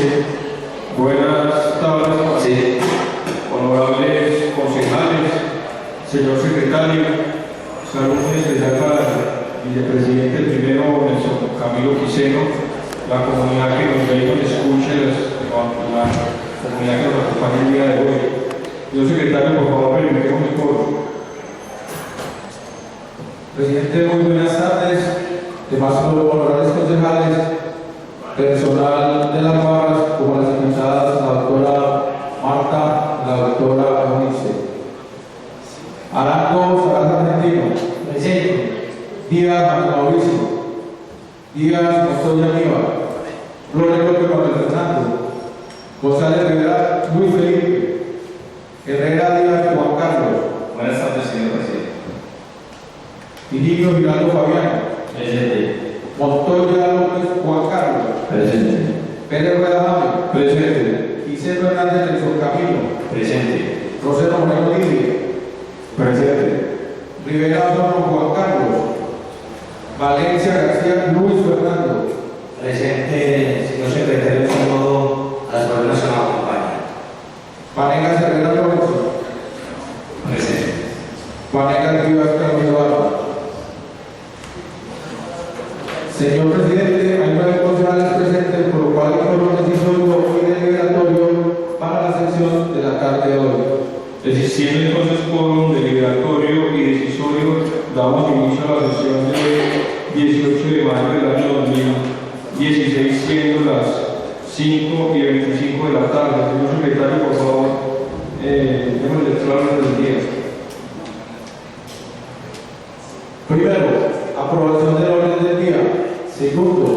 Vice. Buenas tardes, sí. Honorables concejales, señor secretario. Saludos especial para el vicepresidente primero, Nelson Camilo Quiseno, la comunidad que nos ve y nos escucha, la comunidad que nos acompaña el día de hoy. Señor secretario, por favor, verifiquemos el coro. Presidente, muy buenas tardes. Demás honorables concejales, personal de las barras, como las invitadas, la doctora Marta, la doctora Eunice. Arango Saraz Argentino. Presente. Díaz Mauricio. Díaz Montoya Aníbal. Flores López Manuel Fernando. González Rivera Luis Felipe. Herrera Díaz Juan Carlos. Buenas tardes, señor presidente. Inigo Giraldo Fabián. Presente. Montoya López Juan Carlos. Presente. Pérez Rueda Jaime. Presente. Giselo Hernández Nelson Camilo. Presente. Rosero Moreno Lidia. Presente. Rivera Osorio Juan Carlos. Valencia García Luis Fernando. Presente, señor secretario, saludo a las personas que nos acompañan. Vanegas Herrera Lorenzo. Presente. Vanegas Rivas Carlos Eduardo. Señor presidente, hay 9 concejales presentes, por lo cual el foro decisorio y deliberatorio para la sesión de la tarde de hoy. Existiendo entonces quórum deliberatorio y decisorio, damos inicio a la sesión de 18 de mayo del año 2016, siendo las 5:25 de la tarde. Señor secretario, por favor, démosle el orden del día. Primero, aprobación del orden del día. Segundo,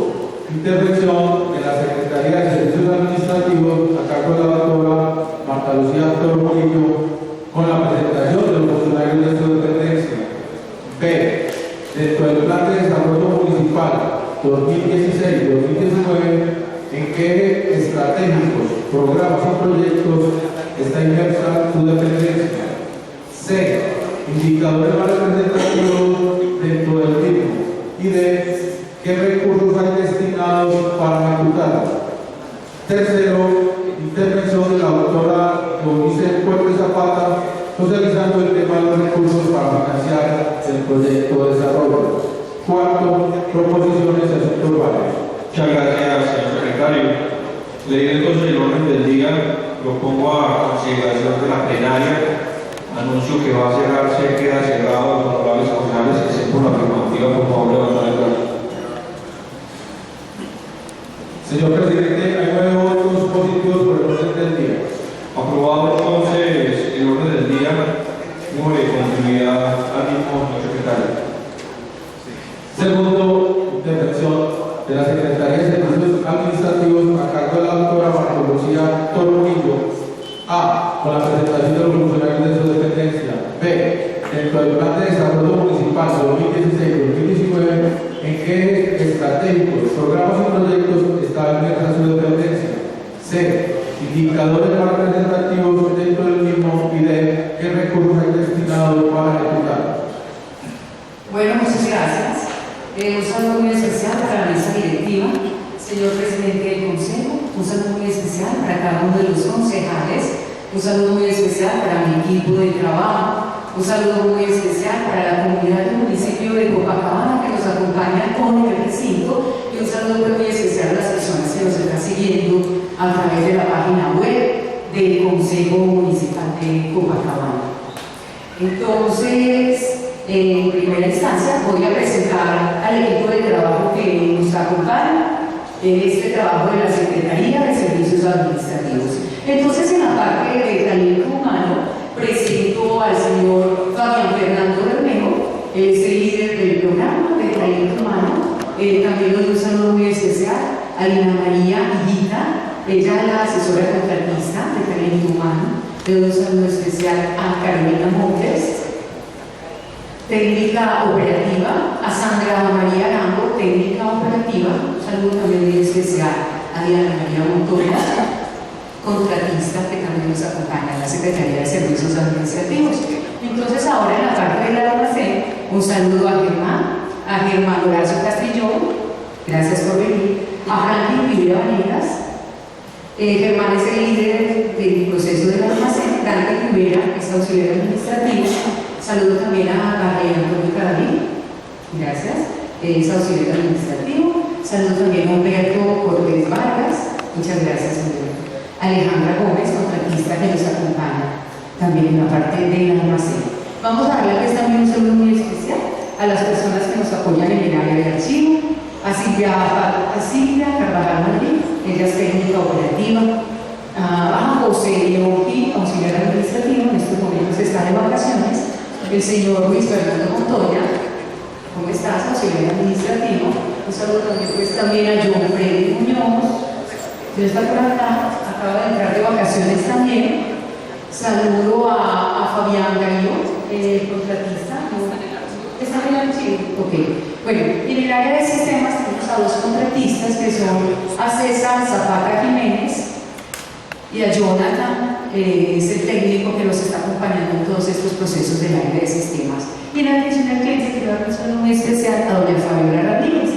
intervención de la Secretaría de Servicios Administrativos a cargo de la doctora Marta Lucía Toro Murillo con la presentación de los funcionarios de su dependencia. B. Dentro del Plan de Desarrollo Municipal 2016-2019, en qué estratégicos, programas y proyectos está inmersa su dependencia. C. Indicadores más representativos dentro del mismo. Y D. ¿Qué recursos hay destinados para ejecutarlo? Tercero, intervención de la doctora Eunice Puerto Zapata, socializando el tema de los recursos para financiar el proyecto de desarrollo. Cuarto, proposiciones de asuntos varios. Muchas gracias, señor secretario. Leído entonces el orden del día, lo pongo a consideración de la plenaria. Anuncio que va a cerrarse, queda cerrado. Los honorables concejales que estén por la afirmativa, por favor, levantar el brazo. Señor presidente, hay 9 votos positivos por el orden del día. Aprobado entonces el orden del día, número de continuidad al mismo, señor secretario. Segundo, intervención de la Secretaría de Servicios Administrativos a cargo de la doctora Marta Lucía Toro Murillo. A. Con la presentación de los funcionarios de su dependencia. B. Dentro del Plan de Desarrollo Municipal 2016-2019, en qué estratégicos, programas y proyectos está inmersa su dependencia. C. Indicadores más representativos dentro del mismo. Y D. ¿Qué recursos hay destinados para ejecutar? Bueno, muchas gracias. Un saludo muy especial para la mesa directiva, señor presidente del Consejo, un saludo muy especial para cada uno de los concejales, un saludo muy especial para mi equipo de trabajo, un saludo muy especial para la comunidad del municipio de Copacabana que nos acompaña con el recinto y un saludo muy especial a las personas que nos están siguiendo a través de la página web del Consejo Municipal de Copacabana. Entonces, en primera instancia voy a presentar al equipo de trabajo que nos acompaña en este trabajo de la Secretaría de Servicios Administrativos. Entonces, en la parte de talento humano, presento al señor Fabián Fernando Bermejo, es el líder del programa de talento humano. También le doy un saludo muy especial a Lina María Higuita, ella es la asesora contratista de talento humano. Le doy un saludo especial a Carolina Montes, técnica operativa, a Sandra María Arango, técnica operativa. Un saludo también muy especial a Diana María Montoya, contratista, que también nos acompaña en la Secretaría de Servicios Administrativos. Entonces, ahora en la parte de la almacén, un saludo a Germán Horacio Castrillón, gracias por venir, a Franklin Rivera Vanegas, Germán es el líder del proceso del almacén. Dante Rivera es auxiliar administrativo. Saludo también a Gabriel Antonio Cadavid, gracias, es auxiliar administrativo. Saludo también a Humberto Cortés Vargas, muchas gracias Humberto. Alejandra Gómez, contratista que nos acompaña también en la parte del almacén. Vamos a darle pues también un saludo muy especial a las personas que nos apoyan en el área de archivo, a Silvia Carvajal Madrid, ella es técnica operativa, a José Leopi, auxiliar administrativo, en estos momentos está de vacaciones, el señor Luis Fernando Montoya, ¿cómo estás? Auxiliar administrativo. Un saludo también a John Freddy Muñoz, que está por acá, acaba de entrar de vacaciones también. Saludo a Fabián Gallo, contratista. ¿Está en el archivo? Ok. Bueno, en el área de sistemas tenemos a dos contratistas que son a César Zapata Jiménez y a Jonathan, es el técnico que nos está acompañando en todos estos procesos del área de sistemas. Y en atención al cliente quiero dar un saludo muy especial a doña Fabiola Ramírez.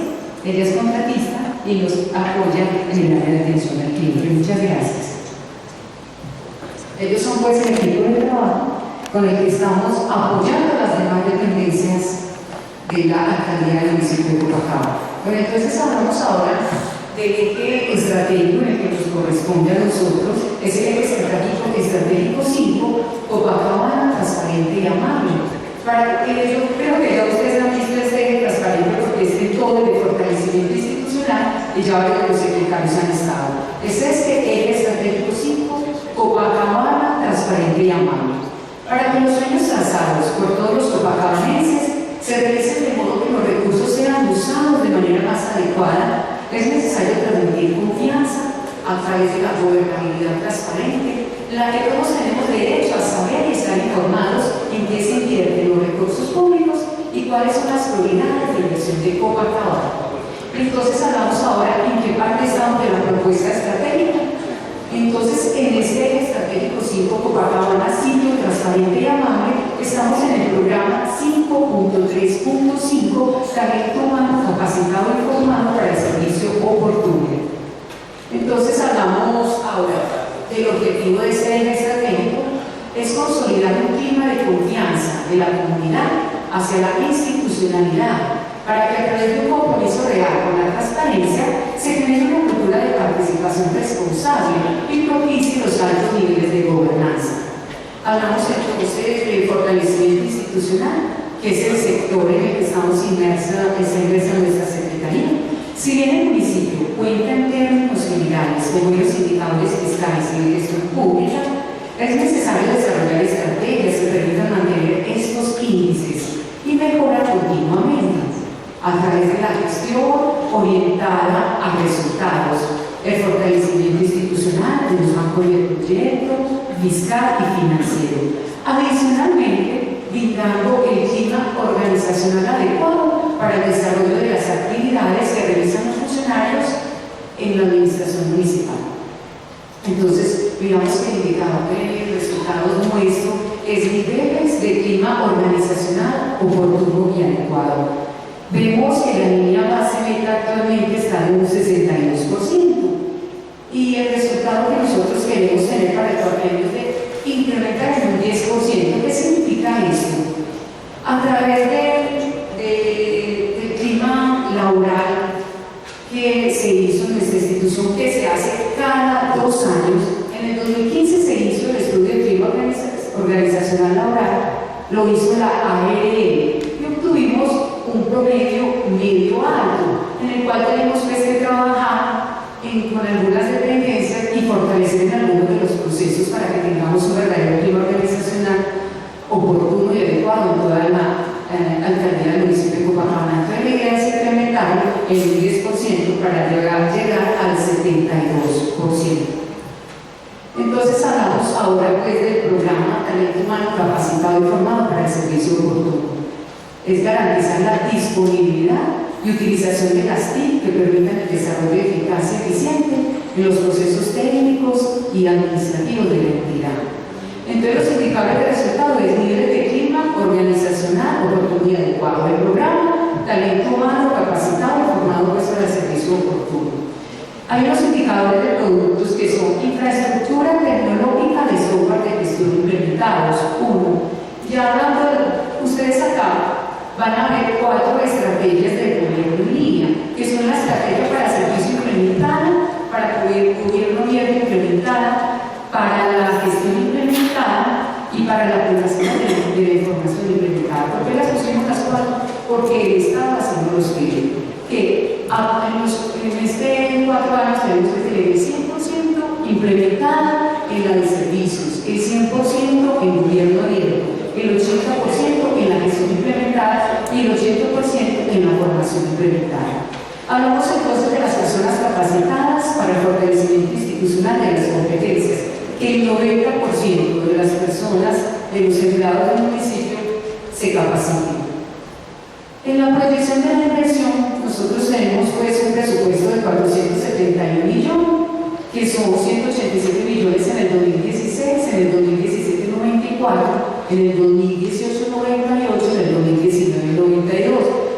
Ella es contratista y nos apoya en el área de atención al cliente. Muchas gracias. Ellos son pues el equipo de trabajo con el que estamos apoyando las demás dependencias de la alcaldía del municipio de Copacabana. Bueno, entonces hablamos ahora del eje estratégico en el que nos corresponde a nosotros, es el eje estratégico 5, Copacabana transparente y amable. Yo creo que ya ustedes han visto este eje transparente porque es de todo el de fortalecimiento institucional y ya varios de los secretarios han estado. Es este eje estratégico 5, Copacabana transparente y amable. Para que los sueños trazados por todos los copacabanenses se realicen de modo que los recursos sean usados de manera más adecuada, es necesario transmitir confianza a través de la gobernabilidad transparente, en la que todos tenemos derecho a saber y estar informados en qué se invierten los recursos públicos y cuáles son las prioridades de inversión de Copacabana. Entonces hablamos ahora en qué parte estamos de la propuesta estratégica. Entonces, en este eje estratégico 5, Copacabana, sitio transparente y amable, estamos en el programa 5.3.5, talento humano capacitado y formado para el servicio oportuno. Entonces, hablamos ahora del objetivo de este eje estratégico, es consolidar un clima de confianza de la comunidad hacia la institucionalidad, para que a través de un compromiso real con la transparencia se genere una cultura de participación responsable y propicie los altos niveles de gobernanza. Hablamos entonces de fortalecimiento institucional, que es el sector en el que estamos inmersa nuestra Secretaría. Si bien el municipio cuenta en términos generales con buenos indicadores fiscales y de gestión pública, es necesario desarrollar estrategias que permitan mantener estos índices y mejorar continuamente a través de la gestión orientada a resultados, el fortalecimiento institucional de los bancos de proyecto, fiscal y financiero. Adicionalmente, brindando el clima organizacional adecuado para el desarrollo de las actividades que realizan los funcionarios en la administración municipal. Entonces, digamos que el indicador de resultados nuestro es niveles de clima organizacional oportuno y adecuado. Vemos que la línea base meta actualmente está en un 62% y el resultado que nosotros queremos tener para el torneo es de incrementar en un 10%. ¿Qué significa esto? A través del clima laboral que se hizo en nuestra institución, que se hace cada 2 años, en el 2015 se hizo el estudio de clima organizacional laboral, lo hizo la ARL y obtuvimos un promedio medio alto, en el cual tenemos que trabajar con algunas dependencias y fortalecer en algunos de los procesos para que tengamos un verdadero clima organizacional oportuno y adecuado en toda la alcaldía del municipio de Copacabana. Entonces la idea es incrementarlo en un 10% para llegar al 72%. Entonces hablamos ahora pues del programa Talento Humano Capacitado y Formado para el Servicio Oportuno. Es garantizar la disponibilidad y utilización de las TIC que permitan el desarrollo eficaz y eficiente en los procesos técnicos y administrativos de la entidad. Entonces los indicadores de resultado es niveles de clima organizacional oportuno y adecuado del programa, talento humano capacitado y formado pues para el servicio oportuno. Hay unos indicadores de productos que son infraestructura tecnológica de software de gestión implementados. Uno, ya hablando, ustedes acá van a ver 4 estrategias del gobierno en línea, que son la estrategia para servicio implementada, para gobierno abierto implementada, para la gestión implementada y para la aplicación de la información implementada. ¿Por qué las pusimos las 4? Porque el Estado haciendo los que en este 4 años tenemos que tener el 100% implementada en la de servicios, el 100% en gobierno abierto, el 80% en la gestión implementada y el 80% en la formación implementada. Hablamos entonces de las personas capacitadas para el fortalecimiento institucional de las competencias, que el 90% de las personas, de los empleados del municipio, se capaciten. En la proyección de la inversión, nosotros tenemos pues un presupuesto de 471 millones, que son 187 millones en el 2016, en el 2017 94, en el 2018 98, en el 2019 92.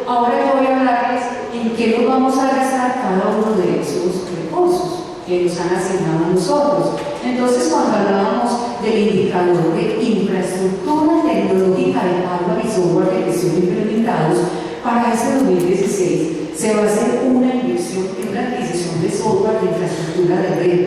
Ahora yo voy a hablarles en qué nos vamos a gastar cada uno de esos recursos que nos han asignado a nosotros. Entonces, cuando hablábamos del indicador de infraestructura tecnológica de hardware y software de gestión implementados, para ese 2016 se va a hacer una inversión en una adquisición de software de infraestructura de red.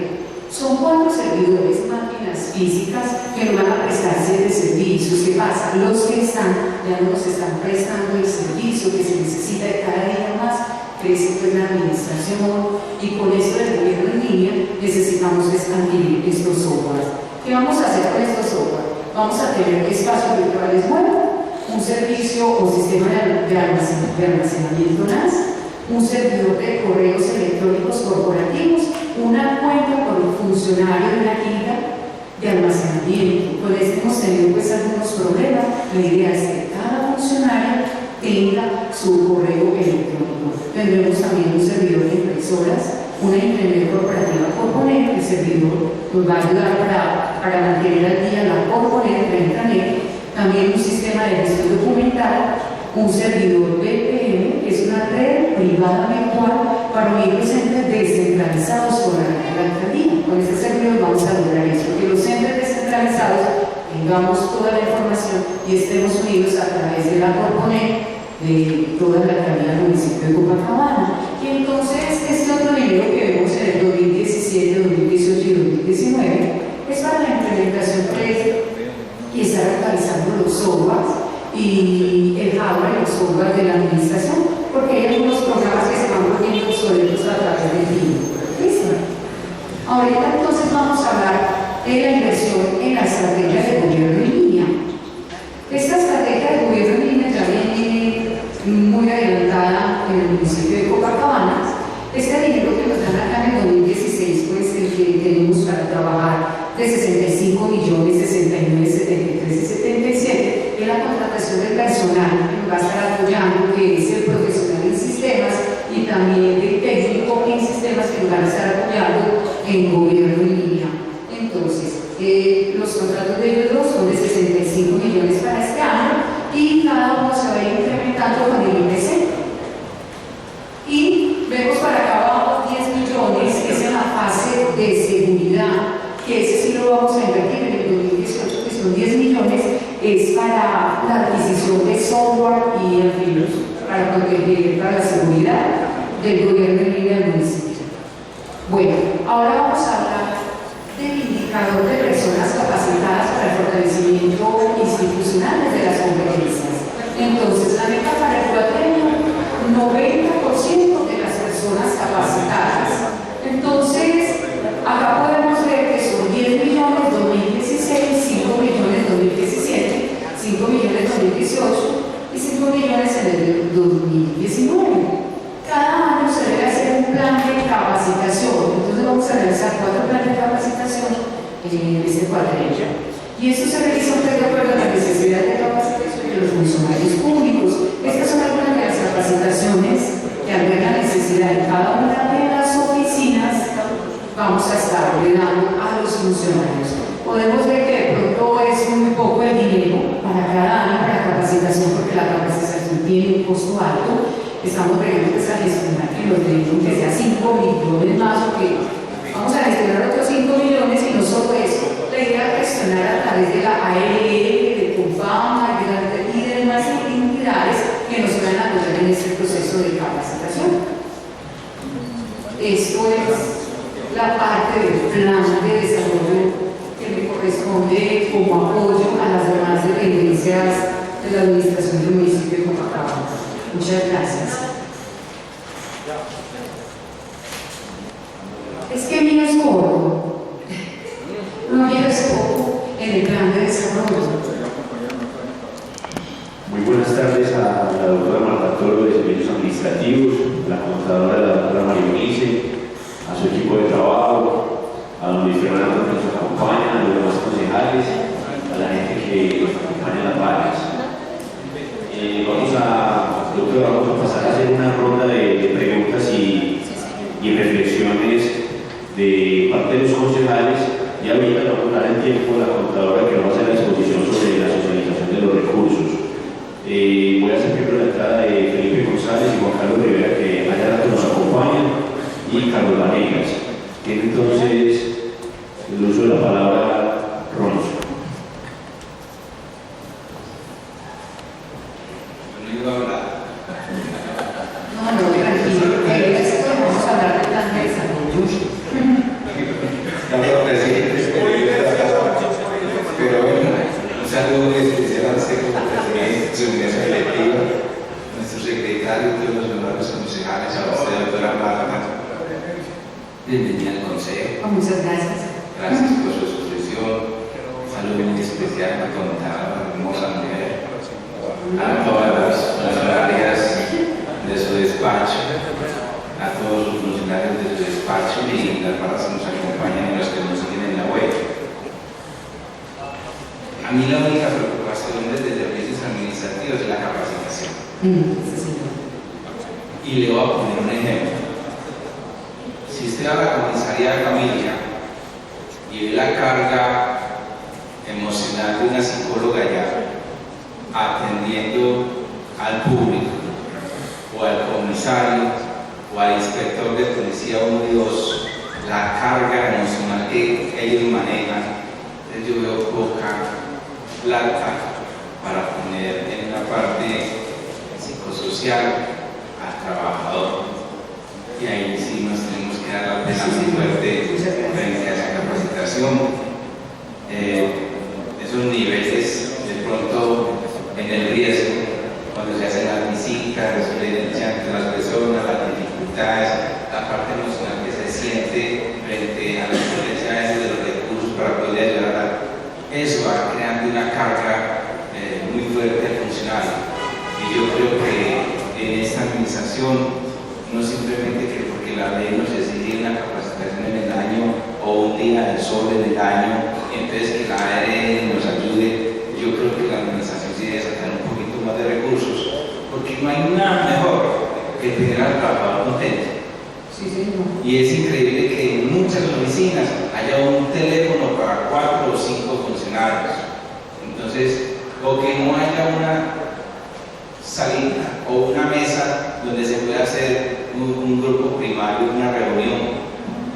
Son 4 servidores, máquinas físicas que nos van a prestar 7 servicios. ¿Qué pasa? Los que están, ya no nos están prestando el servicio que se necesita de cada día más, crece pues la administración, y con esto del gobierno en línea necesitamos adquirir estos softwares. ¿Qué vamos a hacer con estos software? Vamos a tener espacios virtuales nuevos, un servicio o sistema de almacenamiento NAS, un servidor de correos electrónicos corporativos, una cuenta por un funcionario de una giga de almacenamiento. Con esto hemos tenido pues algunos problemas. La idea es que cada funcionario tenga su correo electrónico. Tendremos también un servidor de impresoras, una imprenta corporativa Corponet. El servidor nos va a ayudar para mantener al día la Corponet, la intranet. También un sistema de gestión documental, un servidor VPN, que es una red privada virtual para unir los entes descentralizados con la alcaldía. Con este servidor vamos a lograr eso, que los entes descentralizados tengamos toda la información y estemos unidos a través de la Corponet de toda la alcaldía del municipio de Copacabana. Y entonces este otro dinero que vemos en el 2017, 2018 y 2019 es para la implementación 3 y estar actualizando los softwares y el hardware y los software de la administración, porque hay algunos programas que se van poniendo obsoletos a través del tiempo. ¿Listo? Ahorita entonces vamos a hablar de la inversión en la estrategia de gobierno en línea. Esta estrategia de gobierno en línea ya viene muy adelantada en el municipio de Copacabana. Este dinero que nos dan acá en el 2016, pues el que tenemos para trabajar de 65 millones, 69, 73 y 77, es la contratación del personal que nos va a estar apoyando, que es el profesional en sistemas y también el técnico en sistemas que nos van a estar apoyando en gobierno en línea. Entonces, los contratos de ellos dos son de 65 millones para este año y cada uno se va a ir incrementando con el IPC. Y vemos para acá abajo 10 millones, que es en la fase de seguridad, que ese sí lo vamos a invertir en el 2018, que son 10 millones, es para la adquisición de software y antivirus para proteger, para la seguridad del gobierno en línea del municipio. Bueno, ahora vamos a hablar del indicador de personas capacitadas para el fortalecimiento institucional desde las competencias. Entonces, la meta para el cuatrenio, 90% de las personas capacitadas. Entonces, acá podemos ver que son 10 millones 2016, 5 millones 2017, 5 millones 2018 y 5 millones en el 2019. Cada año se debe hacer un plan de capacitación. Entonces vamos a realizar 4 planes de capacitación en este cuatrenio. Y esto se realiza de acuerdo a la necesidad de capacitación de los funcionarios públicos. Estas son algunas de las capacitaciones que al ver la necesidad en cada una de las oficinas vamos a estar dando a los funcionarios. Podemos ver que de pronto es muy poco el dinero para cada año para capacitación, porque la capacitación tiene un costo alto, estamos teniendo a gestionar que nos den que sea 5 millones más o que vamos a gestionar otros 5 millones y no solo eso, la idea es gestionar a través de la ARL, de Confama y de demás entidades que nos van a ayudar en este proceso de capacitación. Esto es la parte del plan de desarrollo que me corresponde como apoyo a las demás dependencias de la administración del municipio de Copacabana. Muchas gracias. Es que mío es corto, no quiero es poco en el plan de desarrollo. Muy buenas tardes a la doctora Marta Toro de Servicios Administrativos, a la contadora de la doctora María Eunice, a su equipo de trabajo, a don Luis Fernando que nos acompaña, a los demás concejales, a la gente que acompaña las vallas. Vamos a pasar a hacer una ronda de preguntas y reflexiones de parte de los concejales, y ahorita le vamos a dar el tiempo a la contadora que va a hacer la exposición sobre la socialización de los recursos. Voy a hacer primero la entrada de Felipe González y Juan Carlos Rivera, que allá rato nos acompañan, y Carlos Vanegas. Tiene entonces el uso de la palabra Ronzo. No, tranquilo, vamos a hablar del plan de desarrollo. Pero bueno, un saludo especial al secretario de Unidad Electiva, nuestro secretario, todos los honorables concejales, a usted, doctora Marta. Bienvenida al consejo. Muchas gracias. Gracias por su exposición. Un saludo muy especial a la contadora, hermosa mujer, a todas las funcionarias de su despacho, a todos los funcionarios de su despacho y las barras que nos acompañan y las que nos siguen en la web. A mí la única preocupación desde servicios administrativos es la capacitación. Sí, señor. Y le voy a poner un ejemplo. Si usted va a la comisaría de familia y ve la carga emocional de una psicóloga ya atendiendo al público, o al comisario, o al inspector de policía 1 y 2, la carga emocional que ellos manejan, entonces yo veo poca plata para poner en la parte psicosocial al trabajador, y ahí sí nos tenemos que dar la pena muy fuerte frente a esa capacitación. Esos niveles de pronto en el riesgo, cuando se hacen las visitas, la evidencia entre las personas, las dificultades, la parte emocional que se siente frente a la diferencia de los recursos para poder ayudar, eso va creando una carga muy fuerte al funcionario. Y yo creo que en esta administración, no simplemente que porque la ley nos exige una capacitación en el año o un día de sol en el año, entonces que la ARL nos ayude, yo creo que la administración sí debe sacar un poquito más de recursos, porque no hay nada mejor que tener al trabajador contento. Sí, señor. Y es increíble que en muchas oficinas haya un teléfono para 4 o 5 funcionarios. Entonces, o que no haya una salida o una mesa donde se pueda hacer un grupo primario, una reunión.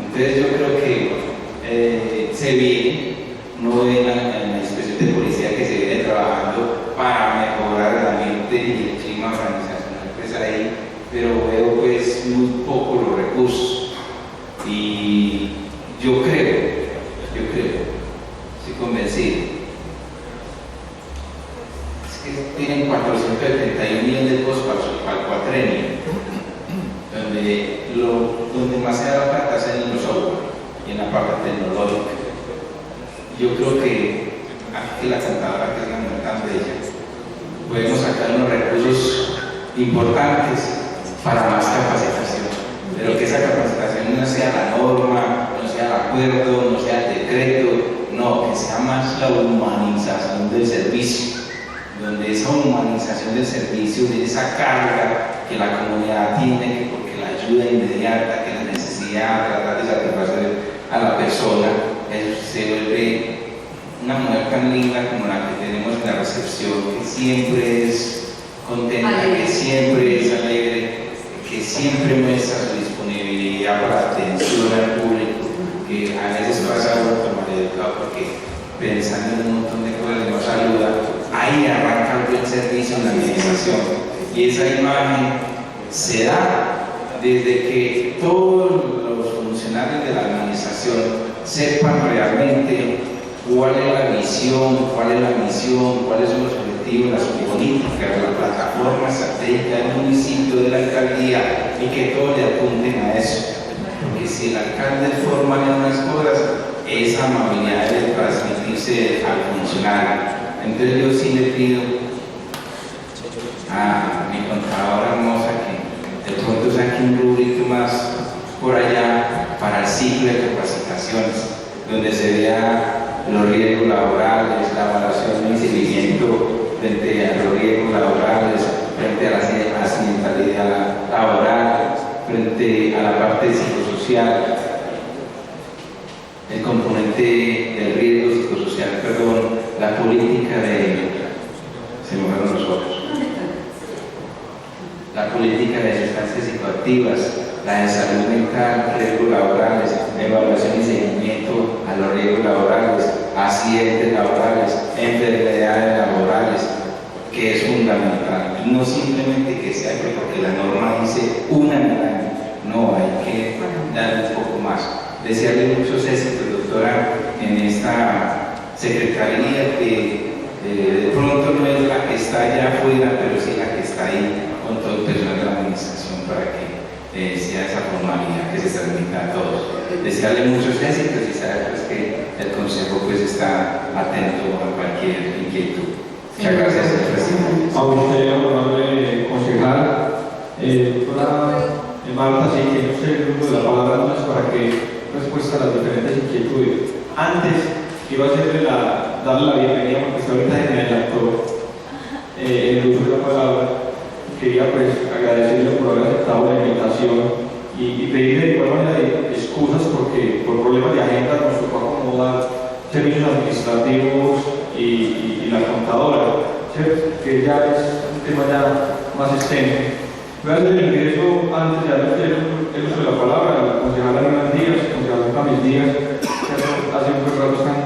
Entonces yo creo que se viene, no en la inspección de policía que se viene trabajando para mejorar el ambiente y el clima organizacional pues ahí, pero veo pues muy poco los recursos. Y yo creo, estoy convencido, tienen 471 millones de pesos para el cuatrenio, donde más se da la plata es en los software y en la parte tecnológica. Yo creo que aquí la contadora, que es una mujer tan bella, podemos sacar unos recursos importantes para más capacitación, pero que esa capacitación no sea la norma, no sea el acuerdo, no sea el decreto, no, que sea más la humanización del servicio, donde esa humanización del servicio, de esa carga que la comunidad tiene, porque la ayuda inmediata, que la necesidad de tratar de satisfacer a la persona, se vuelve una mujer tan linda como la que tenemos en la recepción, que siempre es contenta, que siempre es alegre, siempre muestra su disponibilidad para atención al público, que a veces pasa uno por maleducado porque pensando en un montón de cosas nos saluda, ahí arranca el servicio en la administración. Y esa imagen se da desde que todos los funcionarios de la administración sepan realmente cuál es la visión, cuál es la misión, cuáles son los objetivos, las políticas, la plataforma estratégica del municipio, de la alcaldía, y que todos le apunten a eso. Porque si el alcalde es formal en unas cosas, esa amabilidad debe transmitirse al funcionario. Entonces yo sí le pido a mi contadora hermosa que de pronto saque un rubrico más por allá para el ciclo de capacitaciones, donde se vea los riesgos laborales, la evaluación y seguimiento frente a los riesgos laborales, frente a la accidentalidad laboral, frente a la parte psicosocial, el componente del riesgo psicosocial, la política de... se me fueron los ojos. La política de sustancias psicoactivas, la de salud mental, riesgos laborales, evaluación y seguimiento a los riesgos laborales, accidentes laborales, enfermedades laborales, que es fundamental. Y no simplemente que sea porque la norma dice una al año, no, hay que dar un poco más. Desearle muchos éxitos, doctora, en esta secretaría que de pronto no es la que está allá afuera, pero sí la que está ahí con todo el personal de la administración para que sea esa formalidad que se transmita a todos. Desearle muchos éxitos y saber pues, que el Consejo pues, está atento a cualquier inquietud. Muchas gracias, señor presidente. A usted, honorable concejal, Marta, sí, que no sé el uso de la palabra no es para que respuesta a las diferentes inquietudes. Antes, iba a darle la bienvenida porque está ahorita en el acto, el uso de la palabra. Quería pues agradecerle por haber aceptado la invitación y pedirle de igual manera excusas porque por problemas de agenda nos tocó acomodar servicios administrativos y la contadora, ¿cierto? Que ya es un tema ya más extenso. Voy a hacer el ingreso antes de darle el uso de la palabra a la concejala Hernán Díaz, concejala Camil Díaz, que hace un rato están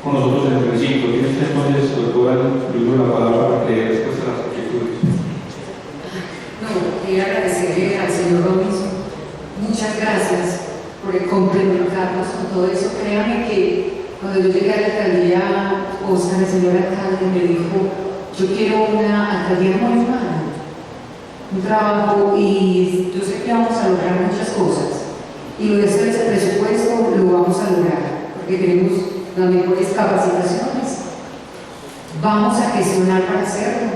con nosotros en el recinto. Tiene usted entonces, doctora, el uso de la palabra para que dé respuesta a las inquietudes. No, quería agradecerle al señor Robinson. Muchas gracias por complementarnos con todo eso. Créame que cuando yo llegué a la alcaldía, Oscar, el señor alcalde, me dijo, yo quiero una alcaldía muy humana, un trabajo, y yo sé que vamos a lograr muchas cosas. Y lo de este presupuesto lo vamos a lograr, porque tenemos las mejores capacitaciones. Vamos a gestionar para hacerlo.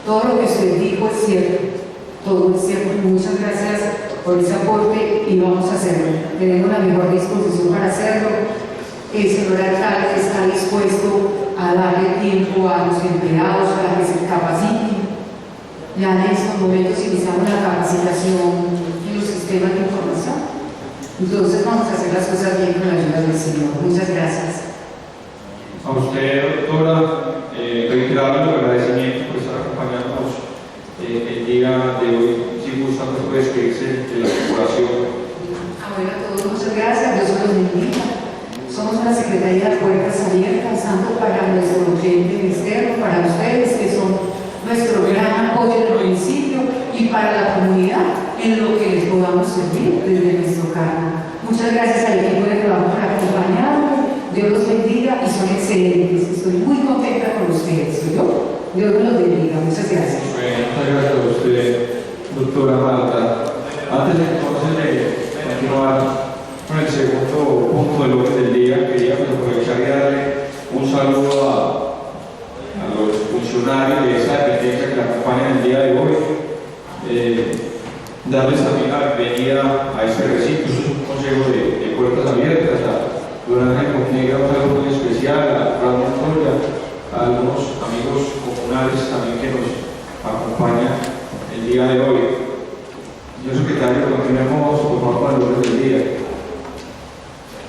Todo lo que usted dijo es cierto. Todo es cierto. Muchas gracias por ese aporte y vamos a hacerlo. Tenemos la mejor disposición para hacerlo. El señor alcalde está dispuesto a darle tiempo a los empleados para que se capaciten. Ya en estos momentos iniciamos la capacitación en los sistemas de información. Entonces vamos a hacer las cosas bien con la ayuda del Señor. Muchas gracias. A usted, doctora, reiterarle el agradecimiento por estar acompañándonos el día de hoy. Si gusta, pues puede despedirse de la corporación. Bueno, a todos muchas gracias. Dios los bendiga. Somos una Secretaría de Puertas Abiertas, tanto para nuestro cliente externo, para ustedes que son nuestro gran apoyo del municipio y para la comunidad en lo que les podamos servir desde nuestro cargo. Muchas gracias al equipo de trabajo por acompañarme. Dios los bendiga y son excelentes. Estoy muy contenta con ustedes. ¿Yo? Dios los bendiga. Muchas gracias. Bueno, muchas gracias a usted, doctora Marta. Antes de entonces de continuar con el segundo punto del orden del día, quería pues, aprovechar y darle un saludo a los funcionarios de esa dependencia que la acompañan el día de hoy. Darles también la bienvenida a este recinto. Esto es un consejo de puertas abiertas. A Don Ángel Montenegro, un saludo muy especial, a Fran Montoya, a algunos amigos comunales también que nos acompañan el día de hoy. Señor secretario, continuemos por favor con el orden del día.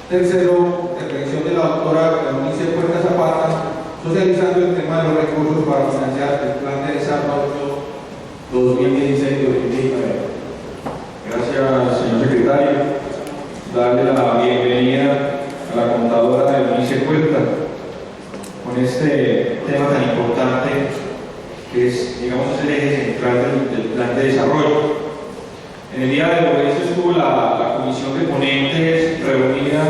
Tercero, intervención de la doctora Eunice Puerta Zapata, socializando el tema de los recursos para financiar el plan de desarrollo 2016-2019. Desarrollo. En el día de hoy estuvo la comisión de ponentes reunida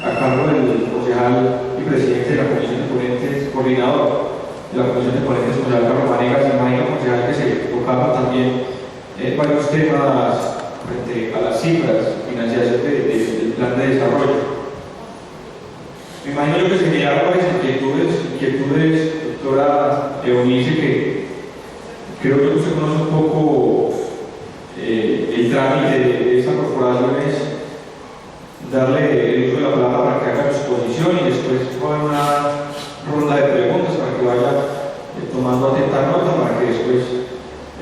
a cargo del concejal y presidente de la comisión de ponentes, coordinador de la comisión de ponentes, concejal Carlos Vanegas, y imagino concejal que se tocaba también varios temas frente a las cifras, financiación del plan de desarrollo. Me imagino yo que se generaron varias inquietudes, doctora Eunice, que creo que usted conoce un poco el trámite de esta corporación, es darle el uso de la palabra para que haga su exposición y después va a haber una ronda de preguntas para que vaya tomando atenta nota para que después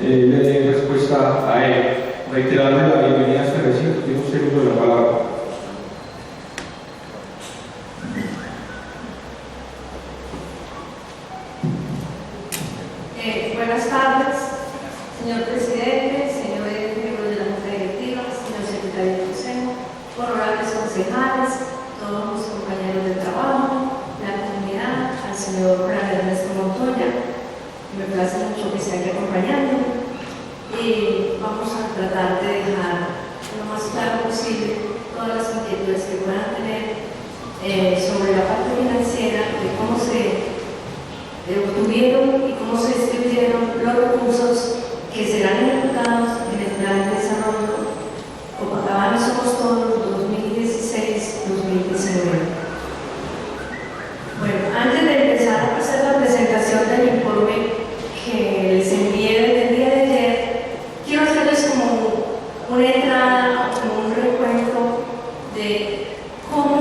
le dé respuesta a él. Reiterarle la bienvenida a este recinto, tiene usted el uso de la palabra. Buenas tardes, señor presidente, señores miembros de la Junta Directiva, señor secretario del Consejo, honorables concejales, todos mis compañeros de trabajo, la comunidad, al señor Ernesto Montoya. Me place mucho que se haya acompañado y vamos a tratar de dejar lo más claro posible todas las inquietudes que puedan tener sobre la parte financiera, de cómo se obtuvieron y cómo se distribuyeron los recursos que serán ejecutados en el plan de desarrollo Copacabana Somos Todos 2016-2019. Bueno, antes de empezar a hacer la presentación del informe que les envié desde el día de ayer, quiero hacerles como una entrada, como un recuento de cómo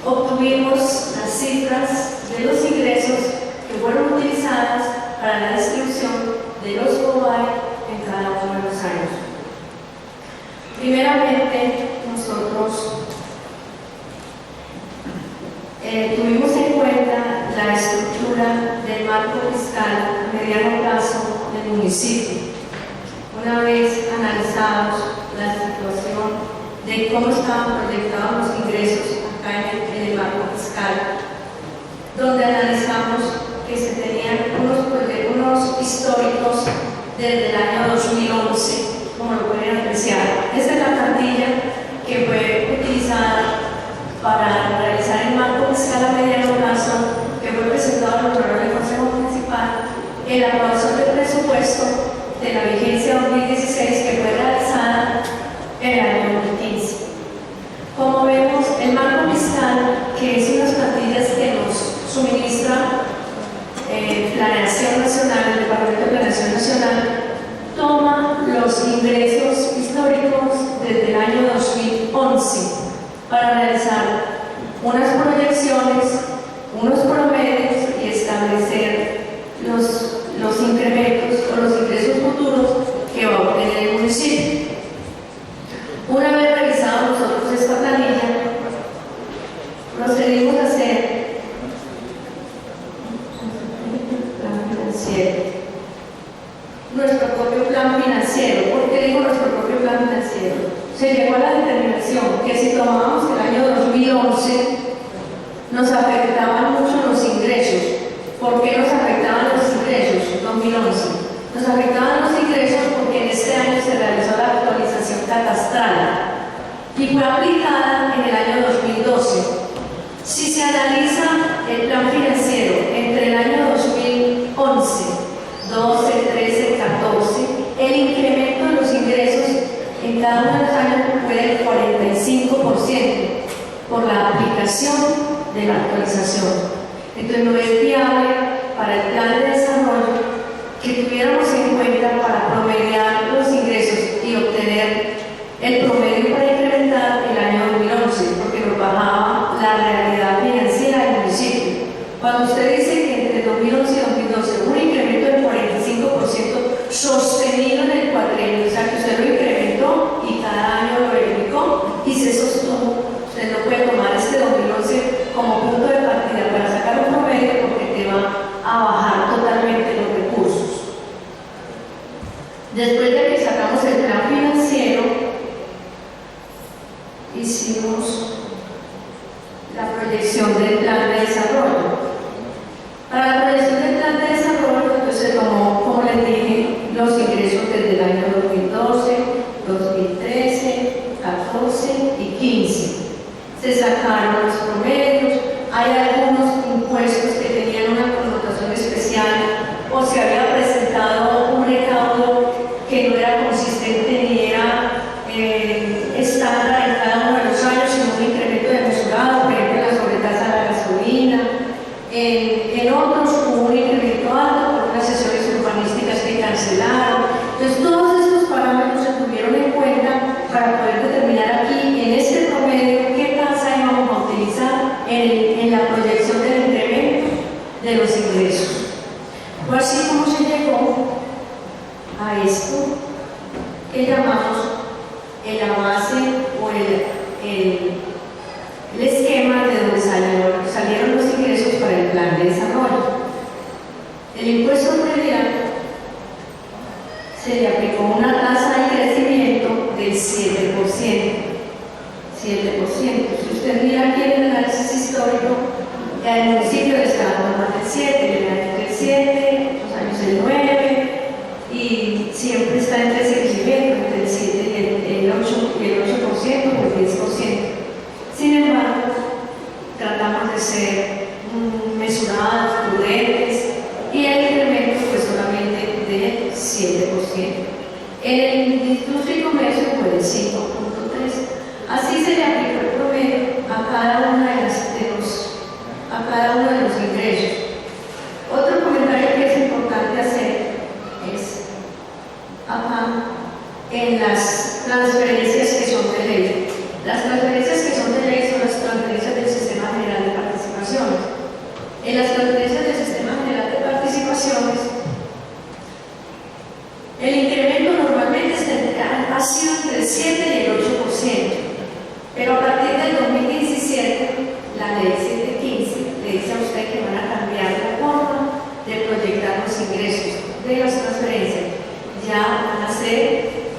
obtuvimos las cifras de los ingresos que fueron utilizadas para la distribución de los COBAE en cada uno de los años. Primeramente, nosotros tuvimos en cuenta la estructura del marco fiscal a mediano plazo del municipio. Una vez analizados la situación de cómo estaban proyectados los ingresos acá en el marco fiscal, donde analizamos que se tenían unos históricos desde el año 2011, como lo pueden apreciar. Esta es la plantilla que fue utilizada para realizar el marco fiscal a mediano plazo, que fue presentado al Honorable Consejo Municipal en la aprobación del presupuesto de la vigencia 2016, que fue realizada en el año 2015. Como vemos, el marco fiscal, que es unas plantillas que nos suministra Planeación Nacional, el Departamento de Planeación Nacional, toma los ingresos históricos desde el año 2011 para realizar unas proyecciones, unos promedios y establecer los incrementos o los ingresos futuros que va a obtener el municipio. Una vez revisado nosotros esta planilla, procedimos a hacer nuestro propio plan financiero. ¿Por qué digo nuestro propio plan financiero? Se llegó a la determinación que si tomábamos el año 2011 nos afectaban mucho los ingresos. ¿Por qué nos afectaban los ingresos? 2011. Nos afectaban los ingresos porque en este año se realizó la actualización catastral y fue aplicada en el año 2012. Si se analiza el plan financiero entre el año 2011, 12, 13, 14, el incremento de los ingresos en cada uno de los años fue del 45% por la aplicación de la actualización. Entonces no es viable para el plan de desarrollo que tuviéramos en cuenta para promediar los ingresos y obtener el promedio para incrementar el año 2011, porque nos bajaba la realidad financiera del municipio. Cuando usted dice que entre 2011 y 2012 hubo un incremento del 45% sostenido en el cuatrienio, o sea que usted lo incrementó y cada año lo verificó y se sostuvo, usted no puede tomar este 2011 como punto de partida para sacar un promedio porque te va a bajar totalmente los recursos. Después de que sacamos el plan financiero, hicimos la proyección del plan de desarrollo. Para la proyección del plan de desarrollo, entonces, como les dije, los ingresos desde el año sacaron los promedios, hay algunos impuestos que tenían una connotación especial o se había presentado un recaudo que no era consistente ni era estándar en cada uno de los años, sino un incremento desmesurado, por ejemplo, la sobretasa de la gasolina. En otros hubo un incremento alto por unas sesiones urbanísticas que cancelaron. Entonces, todos estos parámetros se tuvieron en cuenta para poder determinar aquí, en este promedio, qué tasa íbamos a utilizar en la proyección del incremento de los ingresos. Fue así como se llegó a esto que llamamos la base o el esquema de donde salieron los ingresos para el plan de desarrollo. El impuesto predial se le aplicó una tasa de crecimiento del 7%. 7%. Si usted mira aquí en el análisis histórico, el municipio está más del 7, el año del 7, los años del 9, y siempre está entre ese crecimiento, entre el 7 y el 8% o el 10%. Sin embargo, tratamos de ser mesurados, prudentes, y el incremento fue solamente del 7%. En el industria y comercio fue del 5.3%. Así se le aplicó el promedio a cada uno de los ingresos. Otro comentario que es importante hacer es acá en las transferencias que son de ley. Las transferencias que son de ley son las transferencias del Sistema General de Participaciones. En las transferencias del Sistema General de Participaciones, el incremento normalmente ha sido entre el 7 y el 8%, pero a partir del 2017, la ley 715 le dice a usted que van a cambiar la forma de proyectar los ingresos de las transferencias. Ya van a ser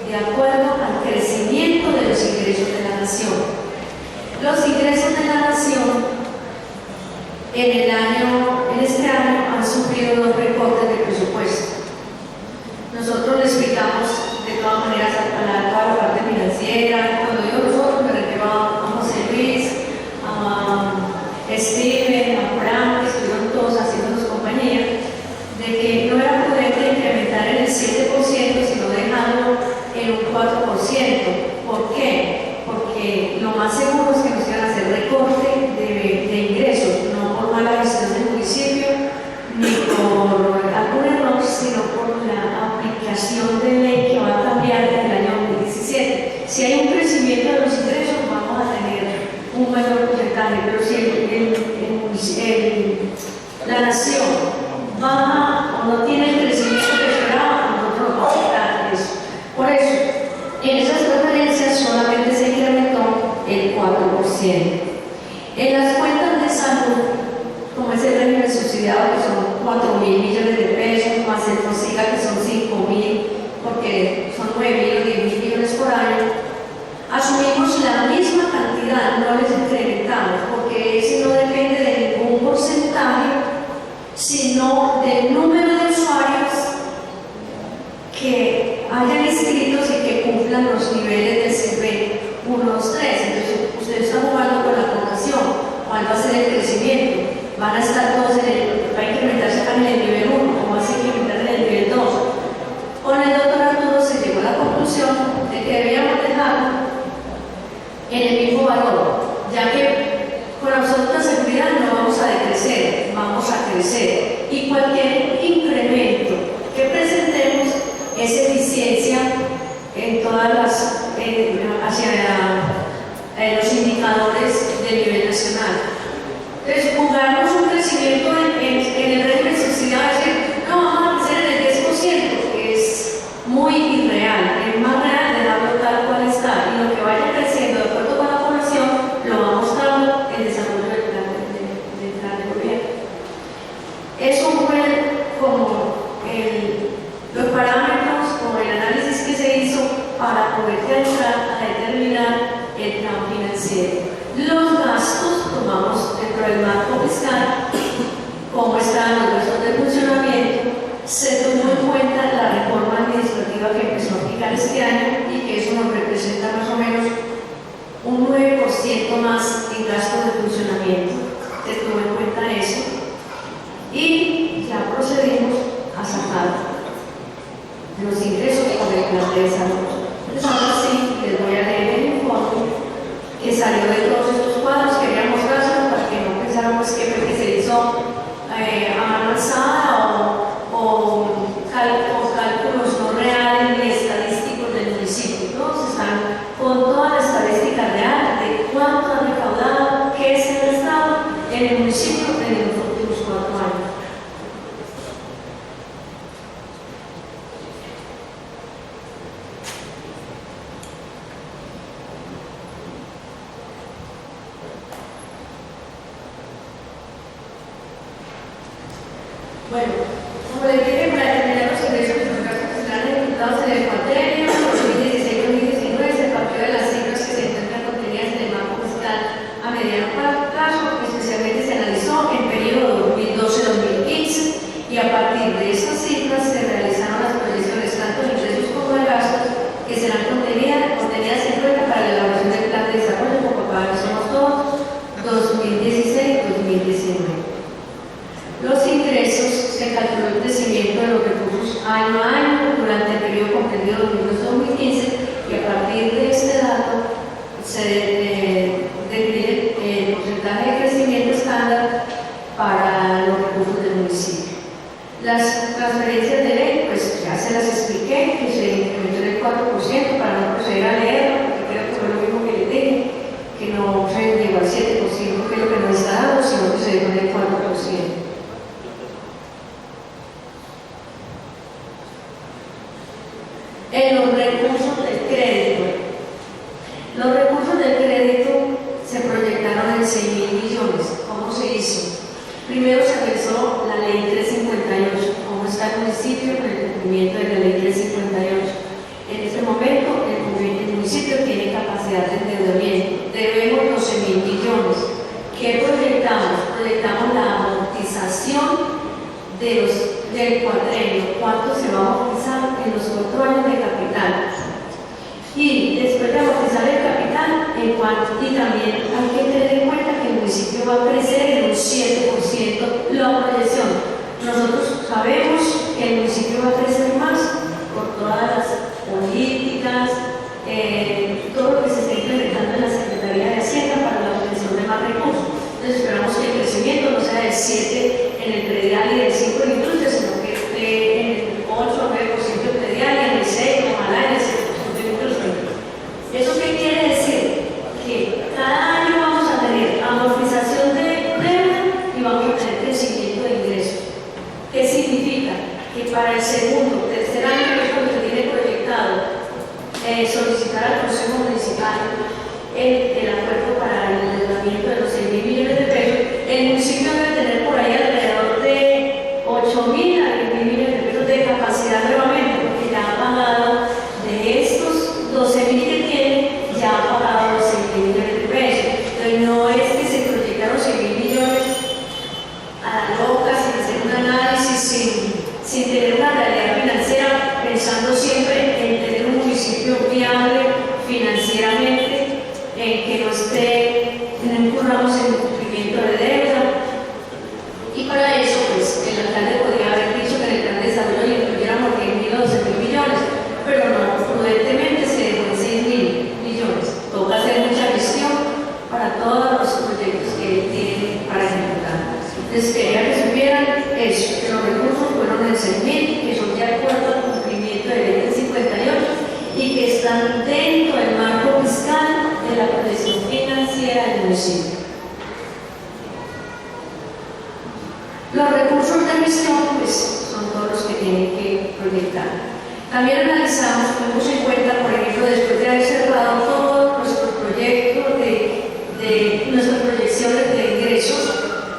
de acuerdo al crecimiento de los ingresos de la nación. Los ingresos de la nación en este año han sufrido 2 recortes de presupuesto. Nosotros le explicamos de todas maneras a toda la parte financiera. Cuando digo nosotros me refiero a José Luis, a Steven, a Fran, que estuvieron todos haciéndonos compañía, de que no era prudente incrementar en el 7%, sino dejarlo en un 4%. ¿Por qué? Porque lo más seguro es que nos iban a hacer recorte de ingresos, no por mala gestión del municipio, ni por algún error, sino por la aplicación de ley que va a cambiar en el año 2017. Si hay un crecimiento de los ingresos, vamos a tener un mayor porcentaje, pero si la nación baja o no tiene el crecimiento que esperaba, nosotros no vamos a quitar eso. Por eso, en esas transferencias solamente se incrementó el 4%. En las cuentas de salud, como es el régimen subsidiado, que son 4.000 millones de pesos, más el FOSIGA, que son 5.000, porque son 9.000 o 10.000 millones por año, asumimos la misma cantidad, no les incrementamos, porque ese no depende de ningún porcentaje, sino del número de usuarios que hayan inscritos y que cumplan los niveles del CP 1, 2, 3. Entonces, usted está jugando con la población, ¿cuál va a ser el crecimiento? Van a estar todos va a incrementarse acá en el nivel 1, o va a incrementar en el nivel 2. Con el doctor Arturo se llegó a la conclusión de que debíamos dejarlo en el mismo valor, ya que con absoluta seguridad no vamos a decrecer, vamos a crecer. Y cualquier incremento que presentemos es eficiencia en todas las, hacia los indicadores del nivel nacional. Entonces, jugamos un crecimiento en el régimen subsidiado, es decir, no vamos a crecer en el 10%, que es muy irreal. Es más real dejarlo tal cual está, y lo que vaya creciendo de acuerdo con la población lo va mostrando el desarrollo del plan de gobierno. Eso fue como los parámetros, como el análisis que se hizo para poder entrar a determinar el plan financiero. Los gastos, tomamos dentro del marco fiscal, cómo están los gastos de funcionamiento, se tuvo en cuenta la reforma administrativa que empezó a aplicar este año y que eso nos representa más o menos un 9% más en gastos de funcionamiento. Se tuvo en cuenta eso y ya procedimos a sacar los ingresos por el plan de desarrollo. Entonces ahora sí les voy a leer el informe que salió de todos estos cuadros. Quería mostrarlo para que no pensáramos que se hizo a mano alzada o cálculos no reales ni estadísticos del municipio. Todos están con toda la estadística real de cuánto ha recaudado, qué se ha gastado en el municipio en los últimos 4 años. Bueno, como le dije, para determinar los ingresos y los gastos que serán ejecutados en el cuatrenio 2016-2019, se partió de las cifras que se encuentran contenidas en el marco fiscal a mediano plazo, especialmente se analizó el periodo 2012-2015 y a partir de estas cifras se realizaron las proyecciones tanto de ingresos como de gastos que serán contenidas en cuenta para la elaboración del plan de desarrollo como Papá Somos Todos 2016-2019. Los ingresos se calculó el crecimiento de los recursos año a año durante el periodo comprendido 2012-2015 y a partir de este dato se define el porcentaje de crecimiento estándar para los recursos del municipio. Las transferencias de ley, pues ya se las expliqué, que se incrementó en el 4% para no proceder a leerlo, porque creo que fue lo mismo que les dije, que no se llegó al 7%, que es lo que no está dado, sino que se dejó en el 4%. En los recursos del crédito. Los recursos del crédito se proyectaron en 6.000 millones. ¿Cómo se hizo? Primero se revisó la ley 358, cómo está el municipio con el cumplimiento de la ley 358. En este momento el municipio tiene capacidad de endeudamiento. Debemos 12.000 millones. ¿Qué proyectamos? Proyectamos la amortización del cuatrenio, cuánto se va a amortizar en los 4 años de capital. Y después de amortizar el capital, y también hay que tener en cuenta que el municipio va a crecer en un 7% la proyección. Nosotros sabemos que el municipio va a crecer más por todas las políticas, todo lo que se está implementando en la Secretaría de Hacienda para la obtención de más recursos. Entonces esperamos que el crecimiento no sea del 7 en el predial y del 5 en industria, sino que esté en el 8 o 9% en predial y en el 6, ojalá en el 7% en industria. ¿Eso qué quiere decir? Que cada año vamos a tener amortización de deuda y vamos a tener crecimiento de ingresos. ¿Qué significa? Que para el segundo, tercer año, que es cuando se tiene proyectado solicitar al Consejo Municipal el acuerdo para el endeudamiento de los 6.000 millones de pesos, el municipio debe tener por ahí alrededor de 8.000 a 10.000 millones de pesos de capacidad nuevamente, porque ya ha pagado de estos 12.000 que tiene, ya ha pagado los 6.000 millones de pesos. Entonces no es que se proyectaron 6.000 millones a la loca, sin hacer un análisis, sin tener una realidad financiera, pensando siempre en tener un municipio viable financieramente, que no incurramos en cumplimiento de deuda. Y para eso, pues, el alcalde podría haber dicho que en el plan de desarrollo incluyéramos 10.000 o 12.000 millones, pero no, prudentemente se dejó en 6.000 millones. Toca hacer mucha gestión para todos los proyectos que tienen para ejecutar. Entonces, quería que supieran eso, que los recursos fueron en 6.000, que son de acuerdo al cumplimiento de ley 58 y que están dentro del marco fiscal de la protección financiera del municipio. Los recursos de gestión, pues, son todos los que tienen que proyectar. También analizamos, tuvimos en cuenta, por ejemplo, después de haber cerrado todos nuestros proyectos de nuestras proyecciones de ingresos,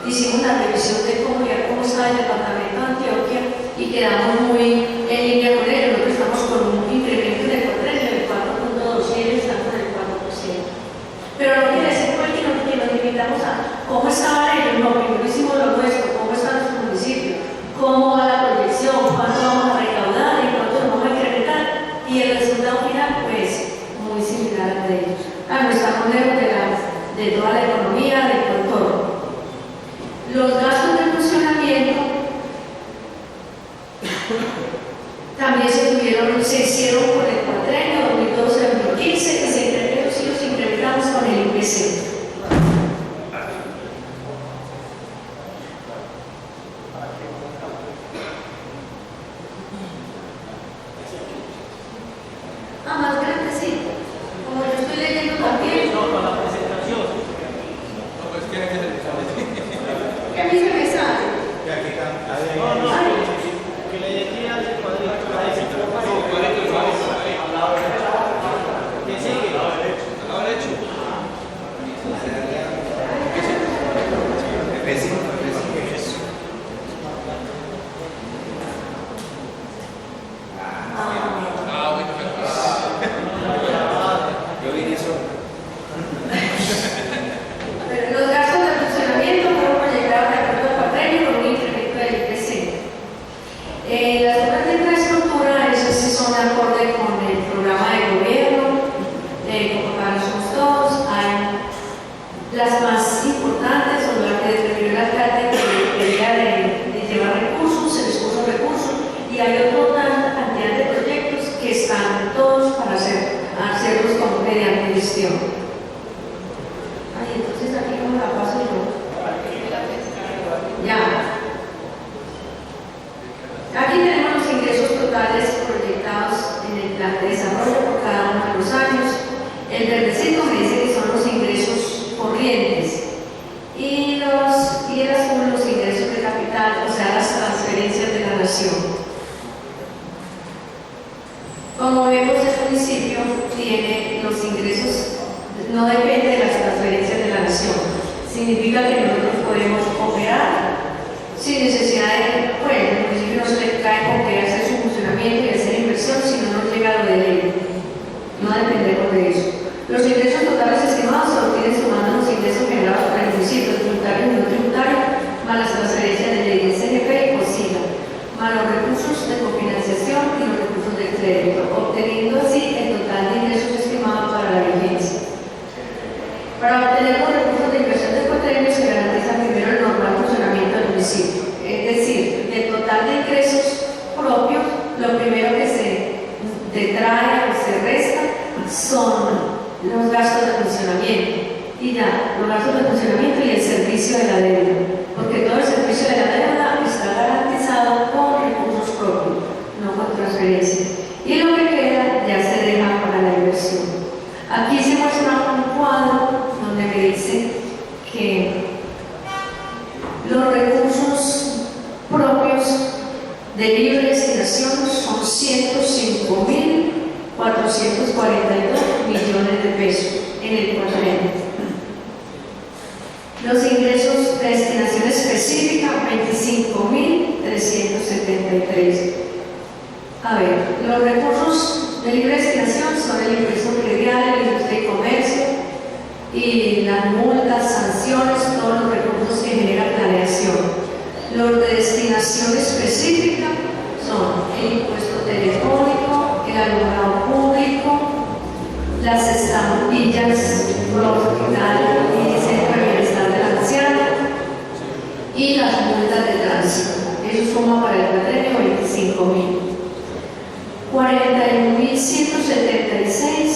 hicimos una revisión de cómo está el departamento de Antioquia y quedamos muy en línea con ellos. Nosotros estamos con un incremento en el cuatrenio del 4.2 y ellos están con el 4%. Pero no quiere decir que nos limitamos a cómo estaban ellos, no, primero hicimos lo nuestro, cómo está nuestro municipio, cómo va la proyección, cuánto vamos a recaudar y cuánto nos vamos a incrementar, y el resultado final, pues, muy similar al de ellos. Estamos lejos de de toda la economía de tu entorno. Los gastos de funcionamiento también se hicieron por el cuatrenio 2012-2015 y los incrementamos con el IPC. Más grande, sí. Como yo estoy leyendo también. No, con la presentación. No, pues que ¿Qué a mí se me sale? No, no, que le decía al cuadrito. ¿Qué sigue? al lado derecho. Yo vine eso. Los gastos de funcionamiento fueron proyectados de acuerdo al cuatrenio con un incremento del IPC. Las obras de infraestructura, esas sí son acorde con el programa de gobierno, como para somos todos. Hay las más importantes son las que determinó el alcalde que quería de llevar recursos, se les puso recursos, y hay otra cantidad de proyectos que están todos para hacerlos como mediante gestión. Ay, entonces aquí no la paso yo. Ya. Aquí tenemos los ingresos totales proyectados en el plan de desarrollo por cada uno de los años. El verdecito me dice que son los ingresos corrientes y el azul los ingresos de capital, o sea, las transferencias de la nación. Como vemos, el municipio tiene los ingresos, no depende de las transferencias de la nación. Significa que nosotros podemos operar sin necesidad de, bueno, el municipio no se le cae con que hacer su funcionamiento y hacer inversión si no nos llega lo de ley. No dependemos de eso. Los ingresos totales estimados se obtienen sumando los ingresos generados por el municipio, tributario y no tributario, más las transferencias de ley de CNP y COSIGA, más los recursos de cofinanciación y los recursos de crédito, obteniendo así el total de ingresos estimados para la vigencia. Para obtener los recursos de inversión del cuatrenio se garantiza primero el normal funcionamiento del municipio. Es decir, del total de ingresos propios, lo primero que se detrae o se resta son los gastos de funcionamiento. Y ya, los gastos de funcionamiento y el servicio de la deuda. Porque todo el servicio de la deuda está garantizado con recursos propios, no con transferencia. Y lo que queda ya se deja para la inversión. Aquí se muestra un cuadro donde me dice que los recursos propios de libre destinación son 105.442 millones de pesos en el cuatrenio. Los ingresos de destinación específica, 25.373. A ver, los recursos de libre destinación son el ingreso predial, el industria y comercio, y las multas, sanciones, todos los recursos que genera planeación. Los de destinación específica son el impuesto telefónico, el alumbrado público, las estampillas por hospital y centro de bienestar del anciano y las multas de tránsito. Eso suma para el cuatrenio 25.000. 41.176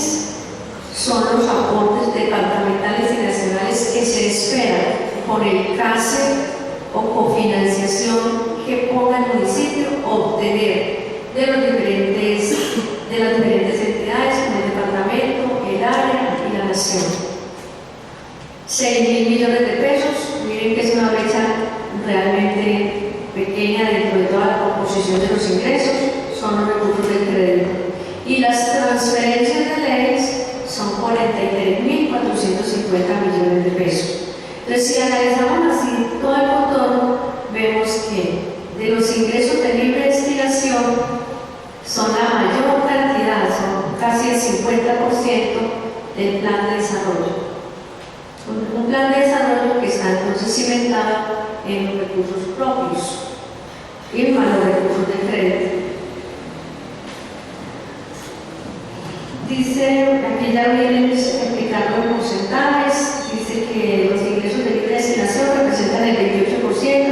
son los aportes departamentales y nacionales que se esperan con el CASE o cofinanciación que ponga el municipio obtener de las diferentes entidades como el departamento, el área y la nación. 6.000 millones de pesos, miren que es una brecha realmente pequeña dentro de toda la composición de los ingresos, son los recursos del crédito. Y las transferencias de leyes son 43.450 millones de pesos. Entonces, si analizamos así todo el contorno, vemos que de los ingresos de libre destinación son la mayor cantidad, son casi el 50% del plan de desarrollo. Un plan de desarrollo que está entonces cimentado en los recursos propios y más los recursos de crédito. Dice, aquí ya vienen explicando los porcentajes, dice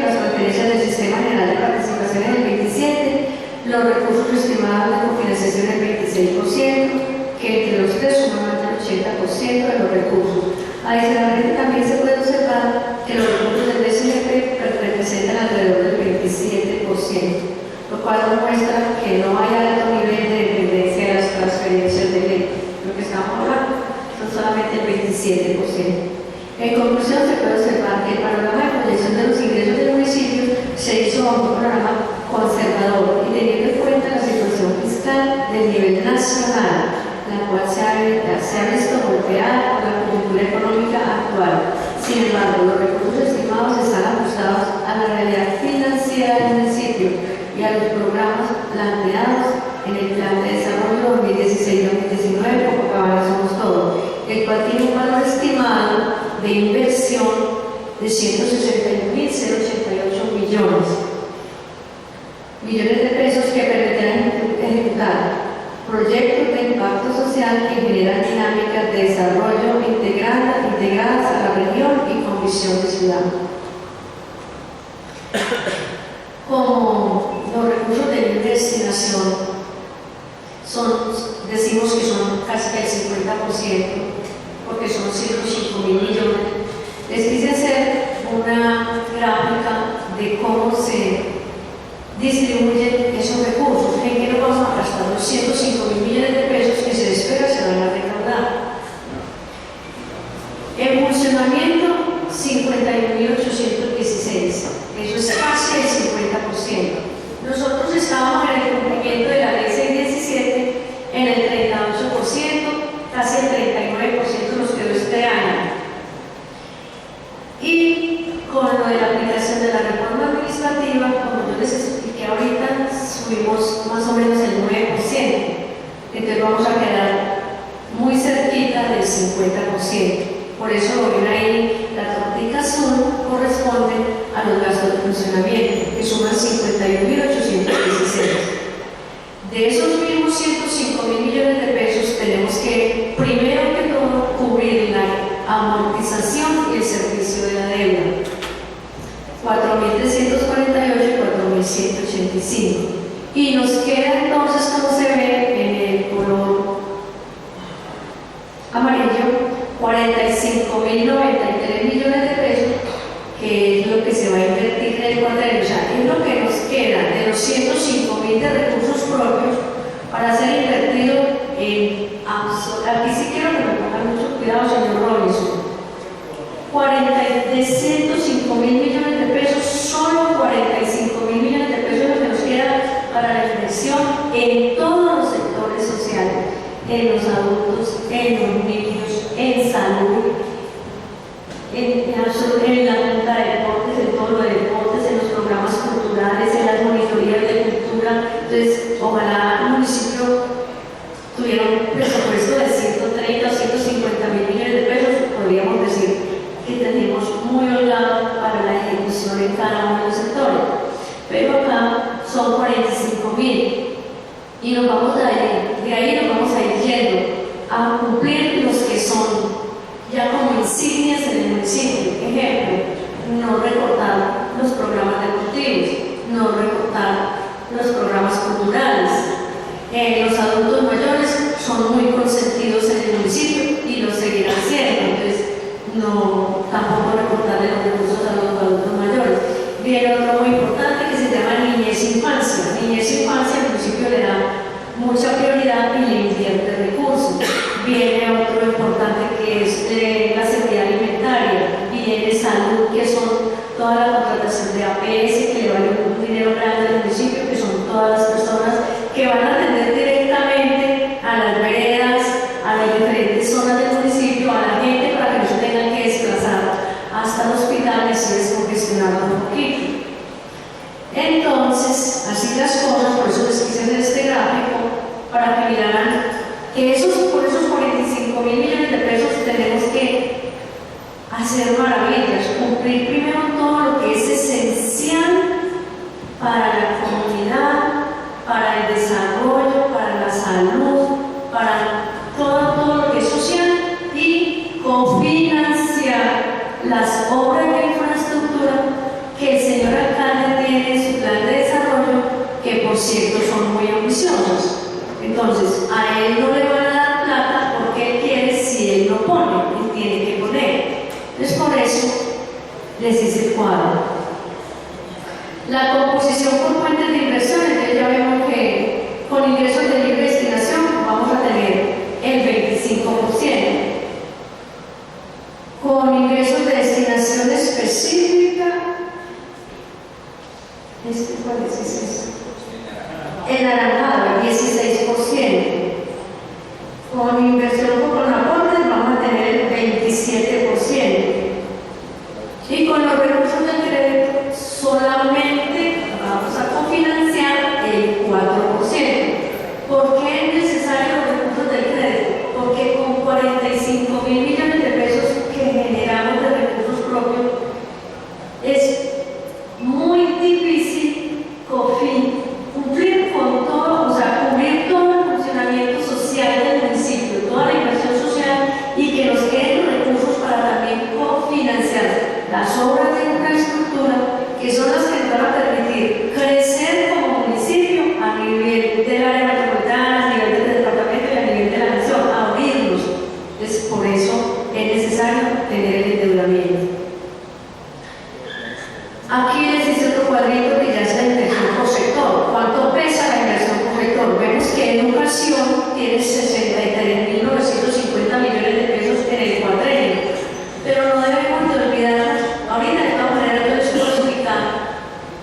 las pertenencias del Sistema General de Participación en el 27%, los recursos estimados de cofinanciación en el 26%, que entre los tres suman más del 80% de los recursos. Adicionalmente, también se puede observar que los recursos del DSNP representan alrededor del 27%, lo cual muestra que no hay alto nivel de dependencia de las transferencias de ley. Lo que estamos hablando son solamente el 27%. En conclusión, se puede observar que el panorama de proyección de los ingresos del municipio se hizo a un panorama conservador y teniendo en cuenta la situación fiscal del nivel nacional, la cual se ha visto golpeada por la coyuntura económica actual. Sin embargo, los recursos estimados están ajustados a la realidad financiera del municipio y a los programas planteados en el Plan de Desarrollo 2016-2019, Copacabana Somos Todos, el cual tiene un valor estimado de inversión de 161.088 millones de pesos que permitirán ejecutar proyectos de impacto social que generan dinámicas de desarrollo integradas a la región y con visión de ciudad. Como los recursos de libre destinación decimos que son casi el 50%, porque son 105.000 millones. Les quise hacer una gráfica de cómo se distribuyen esos recursos, en qué nos vamos a gastar los 105.000 millones de pesos que se espera se van a recaudar. En funcionamiento, 51.816, eso es casi el 50%. Nosotros estábamos en el cumplimiento de la ley 617 en el 38%, casi el 39% nos quedó este año. Y con lo de la aplicación de la reforma administrativa, como yo les expliqué ahorita, subimos más o menos el 9%. Entonces vamos a quedar muy cerquita del 50%. Por eso ven ahí la tortica azul corresponde a los gastos de funcionamiento, que suman 51.816. De esos mismos 105.000 millones de pesos tenemos que, primero que todo, cubrir la amortización y el servicio de la deuda. 4.348 y 4.185. Y nos queda entonces, como se ve en el color amarillo, 45.093 millones de pesos, que es lo que se va a invertir en el cuadrillo. O sea, es lo que nos queda de los 105.000 de recursos propios para ser invertido en aquí sí quiero que me pongan mucho cuidado, señor Robinson. De 105.000 millones de pesos, solo 45.000 millones de pesos es lo que nos queda para la inversión en todos los sectores sociales, en los adultos, en los niños, en salud, en la planta de deportes, en todo lo de deportes, en los programas culturales, en las monitorías de cultura. Entonces, ojalá el municipio tuviera un presupuesto de 130 o 150.000 millones de pesos, podríamos decir que tenemos muy holgado para la ejecución en cada uno de los sectores. Pero acá son 45.000 y nos vamos de ahí nos vamos a ir yendo a cumplir los que son ya como insignias en el municipio. Ejemplo, no recortar los programas deportivos, no recortar los programas culturales. Los adultos mayores son muy consentidos en el municipio y lo seguirán siendo, entonces no tampoco recortarle los recursos a los adultos mayores. Viene otro muy importante que se llama niñez e infancia. Niñez e infancia el municipio le da mucha prioridad y le invierte recursos. Viene otro importante que es la seguridad alimentaria, viene salud, que son toda la contratación de APS, que le vale un dinero grande al municipio, que son todas las personas que van a atender directamente a las veredas, a las diferentes zonas del municipio, a la gente, para que no se tengan que desplazar hasta el hospital y así descongestionar un poquito. Entonces, así las cosas, por eso les quise hacer este gráfico, para que miraran que por esos 45.000 millones de pesos tenemos que hacer maravillas, cumplir primero todo lo que es esencial para la comunidad, para el desarrollo, para la salud, para todo lo que es social y cofinanciar las obras de infraestructura que el señor Entonces, a él no le van a dar plata porque él quiere si él no pone, él tiene que poner. Entonces, por eso les hice el cuadro. La composición por fuentes de inversión, entonces ya vemos que con ingresos de libre destinación vamos a tener el 25%. Con ingresos de destinación específica, ¿cuál es ese? El anaranjado, el 16%. Con inversión con aportes vamos a tener el 27%. Y con los recursos del crédito solamente vamos a cofinanciar el 4%. ¿Por qué es necesario los recursos del crédito? Porque con 45.000 millones de pesos que generamos de recursos propios es muy difícil cumplir con todo, o sea, cubrir todo el funcionamiento social del municipio, toda la inversión social y que nos queden los recursos para también cofinanciar las obras de infraestructura que son las que nos van a permitir crecer como municipio a nivel del área metropolitana, a nivel del departamento y a nivel de la nación, a abrirnos. Entonces, por eso es necesario tener el endeudamiento. Aquí les hice otro cuadrito que ya es la inversión por sector. ¿Cuánto pesa la inversión por sector? Vemos que educación tiene 63.950 millones de pesos en el cuadrenio, pero no debemos de olvidarnos, ahorita de todas maneras yo les voy a explicar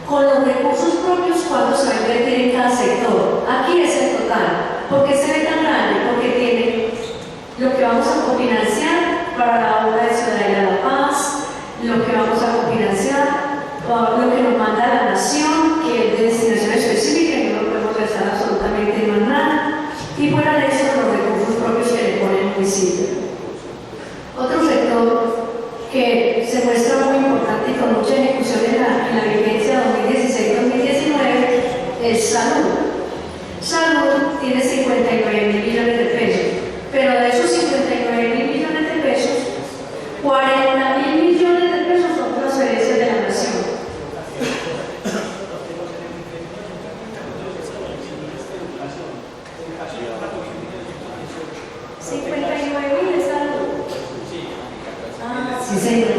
con los recursos propios cuánto se va a invertir en cada sector. Aquí es el total. ¿Por qué se ve tan grande? Porque tiene lo que vamos a cofinanciar para la obra de Ciudadela de la Paz, lo que vamos a cofinanciar, lo que nos manda la nación, que es de destinación específica y no lo podemos gastar absolutamente más nada, y fuera de eso los recursos propios que le pone el municipio. Otro sector que se muestra muy importante y con mucha ejecución en la vigencia 2016-2019 es salud. Salud tiene 59.000 millones de pesos, pero de esos 59.000 millones de pesos, 40.000 millones de pesos son transferencias de la nación. Sí, señor.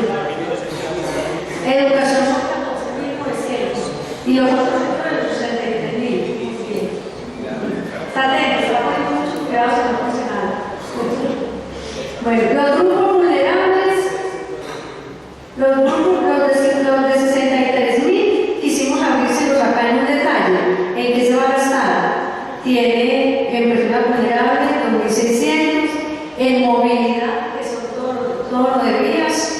Educación son 14.900 y los otros sectores son 63.000. Está atento, está poniendo mucho cuidado, se no pasa nada. Bueno, los grupos vulnerables, los de 63.000, quisimos abrírselos acá en un detalle. ¿En qué se va a gastar? Tiene en personas vulnerables 2.600, en movilidad, que son todo lo de vías,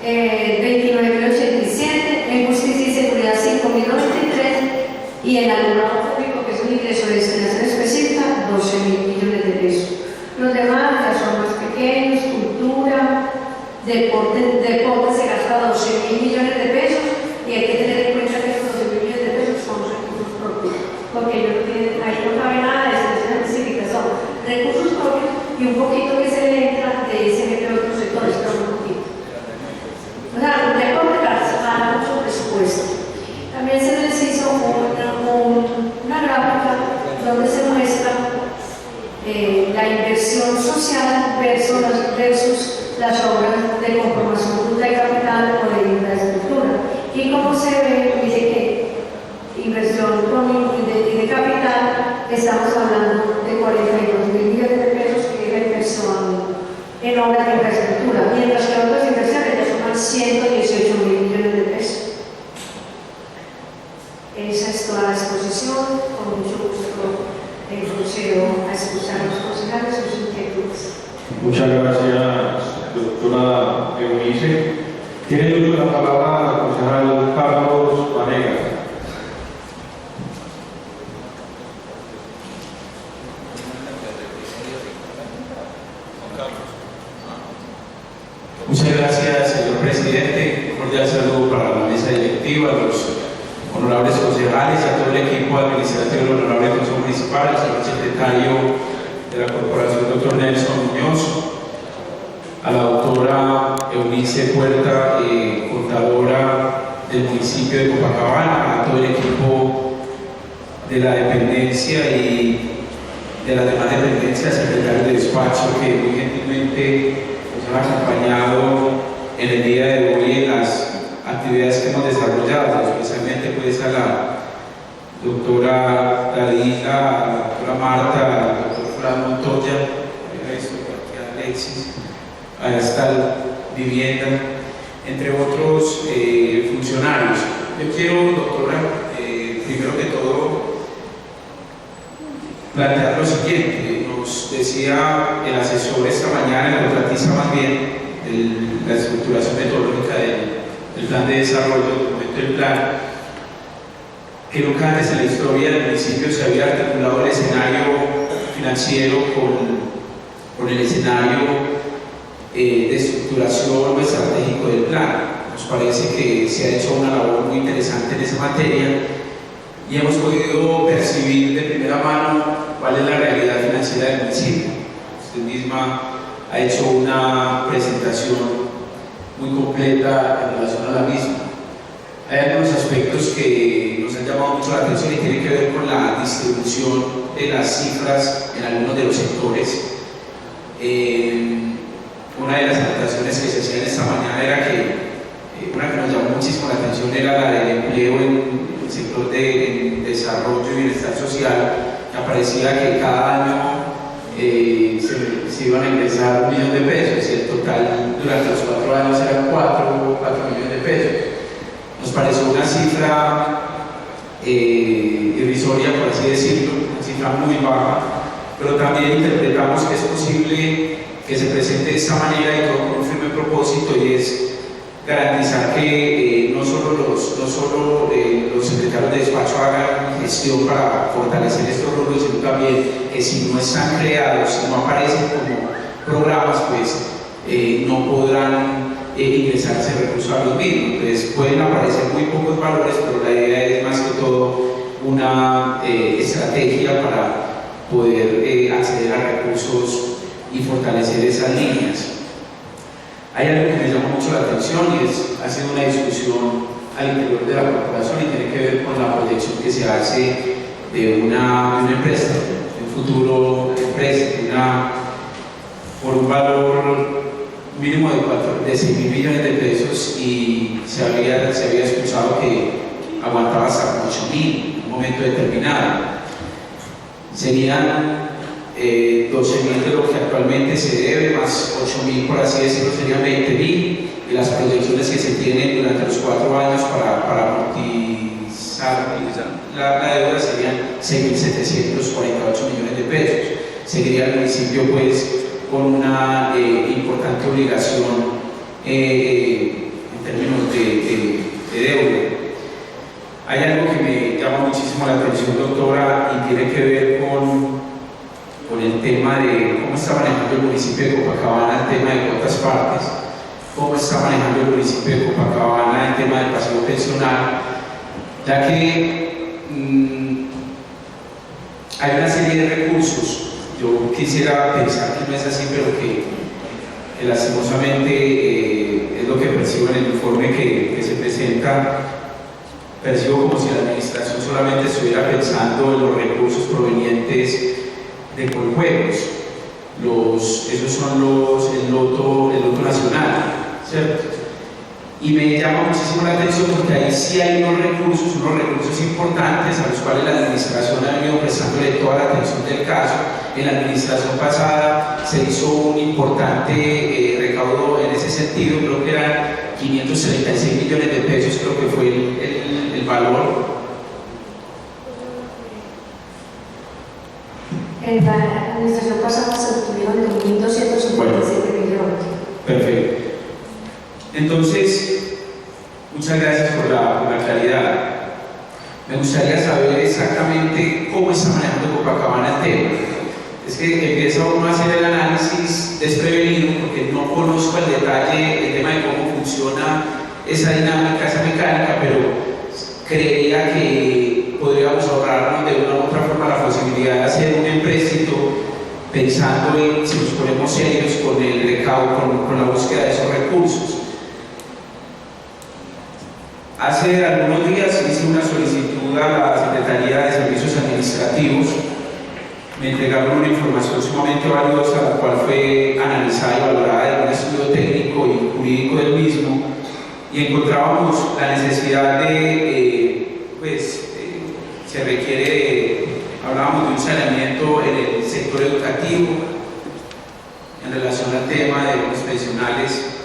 29.087, en justicia y seguridad 5.093 y en alumnado público, que es un ingreso de destinación específica, 12.000 millones de pesos. Los demás ya son más pequeños, cultura, deporte se gasta 12.000 millones de pesos y hay que tener en cuenta que esos 12.000 millones de pesos son recursos propios, porque ellos no tienen, ahí no cabe nada de destinación específica, son recursos propios y un poquito que se le entra de ese de otros sectores, pero un poquito. O sea, de acuerdo a mucho presupuesto. También se les hizo una gráfica donde se muestra la inversión social versus las obras de conformación bruta de capital o de infraestructura. Y como se ve, dice que inversión de capital, estamos hablando de 42.000 millones de pesos, que es la inversión en obras de infraestructura, mientras que otras inversiones ya suman 118.000 millones de pesos. Esa es toda la exposición, con mucho gusto procedo a escuchar a los concejales sus inquietudes. Muchas gracias, doctora Eunice. Tiene el uso de la palabra el concejal Carlos Vanegas. Muchas gracias, señor presidente. Un cordial saludo para la mesa directiva, a los honorables concejales, a todo el equipo administrativo del honorable Consejo Municipal, al señor secretario de la Corporación, doctor Nelson Muñoz, a la doctora Eunice Puerta, contadora del municipio de Copacabana, a todo el equipo de la dependencia y de las demás dependencias, secretarios de despacho que muy gentilmente nos han acompañado en el día de hoy en las actividades que hemos desarrollado, especialmente pues a la doctora Dalila, a la doctora Marta, al doctor Fran Montoya, a Alexis, a esta vivienda, entre otros funcionarios. Yo quiero, doctora, primero que todo, plantear lo siguiente. Nos decía el asesor esta mañana, el contratista más bien, de la estructuración metodológica del plan de desarrollo, del documento del plan, que nunca antes en la historia del municipio se había articulado el escenario financiero con el escenario de estructuración o estratégico del plan. Nos parece que se ha hecho una labor muy interesante en esa materia y hemos podido percibir de primera mano cuál es la realidad financiera del municipio. Usted misma ha hecho una presentación muy completa en relación a la misma. Hay algunos aspectos que nos han llamado mucho la atención y tienen que ver con la distribución de las cifras en algunos de los sectores. Una de las anotaciones que se hacían esta mañana era que una que nos llamó muchísimo la atención era la del empleo en el sector de desarrollo y bienestar social, que aparecía que cada año se iban a ingresar 1 millón de pesos y el total durante los 4 años eran 4 millones de pesos. Nos pareció una cifra irrisoria, por así decirlo, una cifra muy baja, pero también interpretamos que es posible que se presente de esta manera y todo con un firme propósito, y es garantizar que no solo los secretarios de despacho hagan gestión para fortalecer estos rubros, sino también que si no están creados, si no aparecen como programas, pues no podrán ingresarse recursos a los mismos. Entonces pueden aparecer muy pocos valores, pero la idea es más que todo una estrategia para poder acceder a recursos y fortalecer esas líneas. Hay algo que me llama mucho la atención y ha sido una discusión al interior de la corporación y tiene que ver con la proyección que se hace de una empresa, de un futuro empresa, por un valor mínimo de 6.000 millones de pesos, y se había escuchado que aguantaba hasta 8.000 en un momento determinado. Serían 12.000 de lo que actualmente se debe, más 8.000, por así decirlo, serían 20.000, y las proyecciones que se tienen durante los 4 años para amortizar la deuda serían 6.748 millones de pesos. Seguiría el municipio pues con una importante obligación en términos de deuda. Hay algo que me llama muchísimo la atención, doctora, y tiene que ver con el tema de cómo está manejando el municipio de Copacabana el tema de cuotas partes, cómo está manejando el municipio de Copacabana el tema del pasivo pensional, ya que hay una serie de recursos. Yo quisiera pensar que no es así, pero que lastimosamente es lo que percibo en el informe que se presenta. Percibo como si la administración solamente estuviera pensando en los recursos provenientes de Coljuegos. Esos son el loto nacional, ¿cierto? Y me llama muchísimo la atención porque ahí sí hay unos recursos importantes a los cuales la administración ha venido prestándole toda la atención del caso. En la administración pasada se hizo un importante recaudo en ese sentido, creo que eran 536 millones de pesos, creo que fue el valor. En la administración pasada se obtuvieron 2.257 millones. Perfecto. Entonces, muchas gracias por la claridad. Me gustaría saber exactamente cómo está manejando Copacabana el tema. Es que empieza uno a hacer el análisis desprevenido porque no conozco el detalle, el tema de cómo funciona esa dinámica, esa mecánica, pero creería que podríamos ahorrarnos de una u otra forma la posibilidad de hacer un empréstito pensando en si nos ponemos serios con el recaudo, con la búsqueda de esos recursos. Hace algunos días hice una solicitud a la Secretaría de Servicios Administrativos me entregaron una información sumamente valiosa, la cual fue analizada y valorada en un estudio técnico y jurídico del mismo, y encontrábamos la necesidad de, se requiere, hablábamos de un saneamiento en el sector educativo, en relación al tema de los pensionales.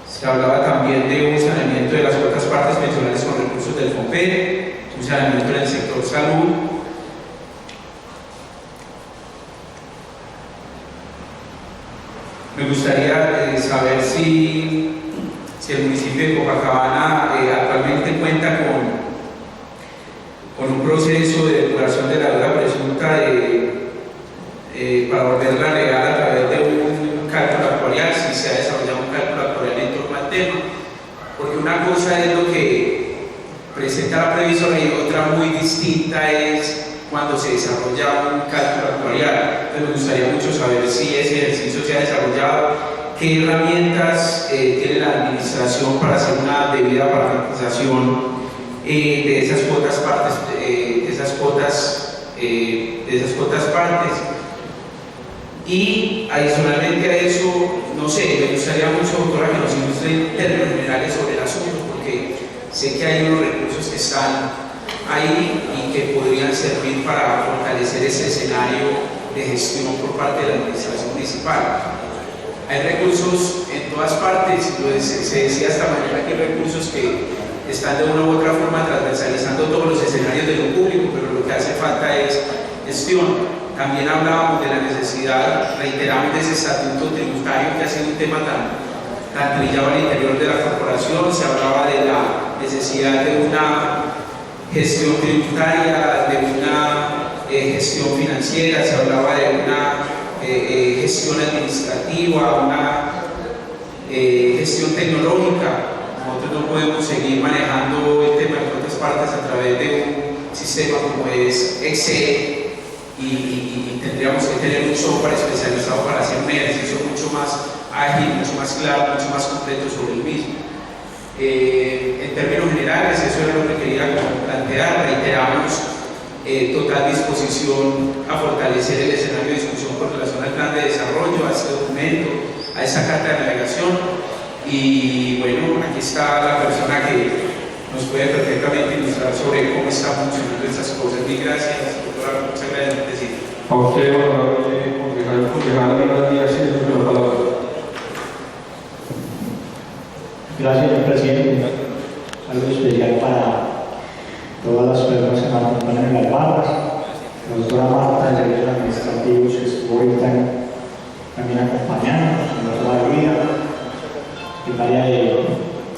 Se hablaba también de un saneamiento de las otras partes pensionales con recursos del FOMPE, un saneamiento en el sector salud. Me gustaría saber si el municipio de Copacabana actualmente cuenta con un proceso de depuración de la deuda presunta para volverla legal a través de un cálculo actuarial, si se ha desarrollado un cálculo actuarial en torno al tema, porque una cosa es lo que presenta la previsora y otra muy distinta es cuando se desarrolla un cálculo actuarial. Entonces me gustaría mucho saber si ese ejercicio se ha desarrollado, qué herramientas tiene la administración para hacer una debida parametrización de esas cuotas partes, de esas cuotas partes. Y adicionalmente a eso, no sé, me gustaría mucho, doctora, que nos ilustre en términos generales sobre el asunto, porque sé que hay unos recursos que están ahí y que podrían servir para fortalecer ese escenario de gestión por parte de la administración municipal. Hay recursos en todas partes, se decía esta mañana que hay recursos que están de una u otra forma transversalizando todos los escenarios de lo público, pero lo que hace falta es gestión. También hablábamos de la necesidad, reiteramos, de ese estatuto tributario que ha sido un tema tan trillado al interior de la corporación. Se hablaba de la necesidad de una gestión tributaria, de una gestión financiera, se hablaba de una gestión administrativa, una gestión tecnológica. Nosotros no podemos seguir manejando el tema de otras partes a través de un sistema como es Excel y tendríamos que tener un software especializado para hacer un ejercicio mucho más ágil, mucho más claro, mucho más completo sobre el mismo. En términos generales, eso era lo que quería plantear. Reiteramos total disposición a fortalecer el escenario de discusión con relación al plan de desarrollo, a este documento, a esa carta de navegación. Y bueno, aquí está la persona que nos puede perfectamente ilustrar sobre cómo están funcionando esas cosas. Mil gracias, doctora. Muchas gracias, presidente. A usted, honorable concejal, buenos días, señor, la palabra. Gracias, señor presidente. Un saludo especial para todas las personas que nos acompañan en las barras, la doctora Marta de Servicios Administrativos, que estuvo ahorita también acompañándonos, la doctora Vida, el área de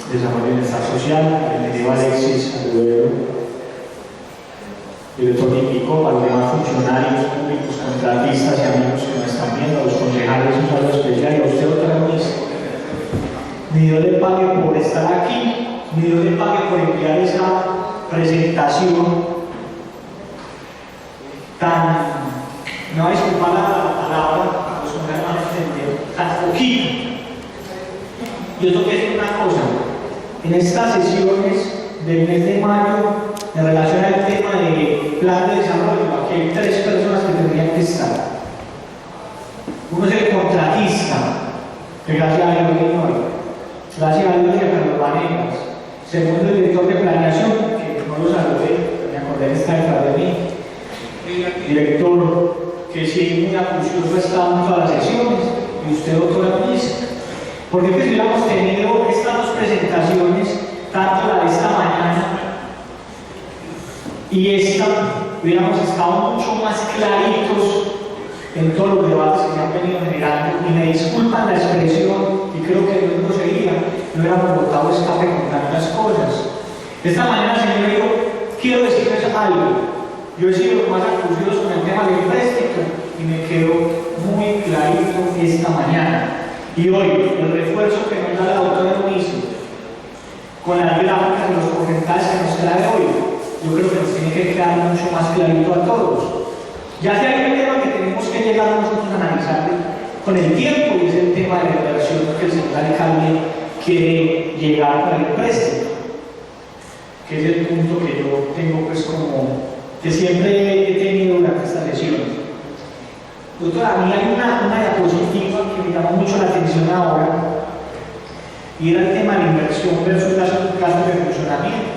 Desarrollo y Bienestar Social, el ingeniero Alexis Agudero, director de IPICO, a los demás funcionarios públicos, contratistas y amigos que nos están viendo, a los concejales, un saludo especial, y a usted, doctora Luis. Ni Dios le pague por estar aquí, ni Dios le pague por enviar esa presentación tan, no voy a disculpar la palabra, los concejales van a entender, tan poquito. Yo tengo que decir una cosa, en estas sesiones del mes de mayo, en relación al tema de plan de desarrollo, aquí hay 3 personas que tendrían que estar. Uno es el contratista, que gracias a Dios vino hoy. Gracias a Dios y a Carlos Vanegas. Segundo, el director de planeación, que no lo saludé, me acordé que está detrás de mí. Director, que sí, muy acucioso está en todas las sesiones, y usted, doctora Luis. Porque pues hubiéramos tenido estas 2 presentaciones, tanto la de esta mañana y esta, hubiéramos estado mucho más claritos en todos los debates que se han venido generando. Y me disculpan la expresión, y creo que no sería, no hubiéramos botado escape con tantas cosas. Esta mañana, señor, dijo, quiero decirles algo. Yo he sido más acucioso con el tema del empréstito y me quedó muy clarito esta mañana. Y hoy, el refuerzo que nos da la doctora Luis, con las gráficas y los porcentajes que nos trae hoy, yo creo que nos tiene que quedar mucho más clarito a todos. Ya que hay un tema que tenemos que llegar nosotros a analizar con el tiempo, y es el tema de la inversión que el señor alcalde quiere llegar con el empréstito, que es el punto que yo tengo pues como que siempre he tenido durante estas sesiones. Doctora, a mí hay una diapositiva que me llamó mucho la atención ahora, y era el tema de la inversión versus gastos de funcionamiento.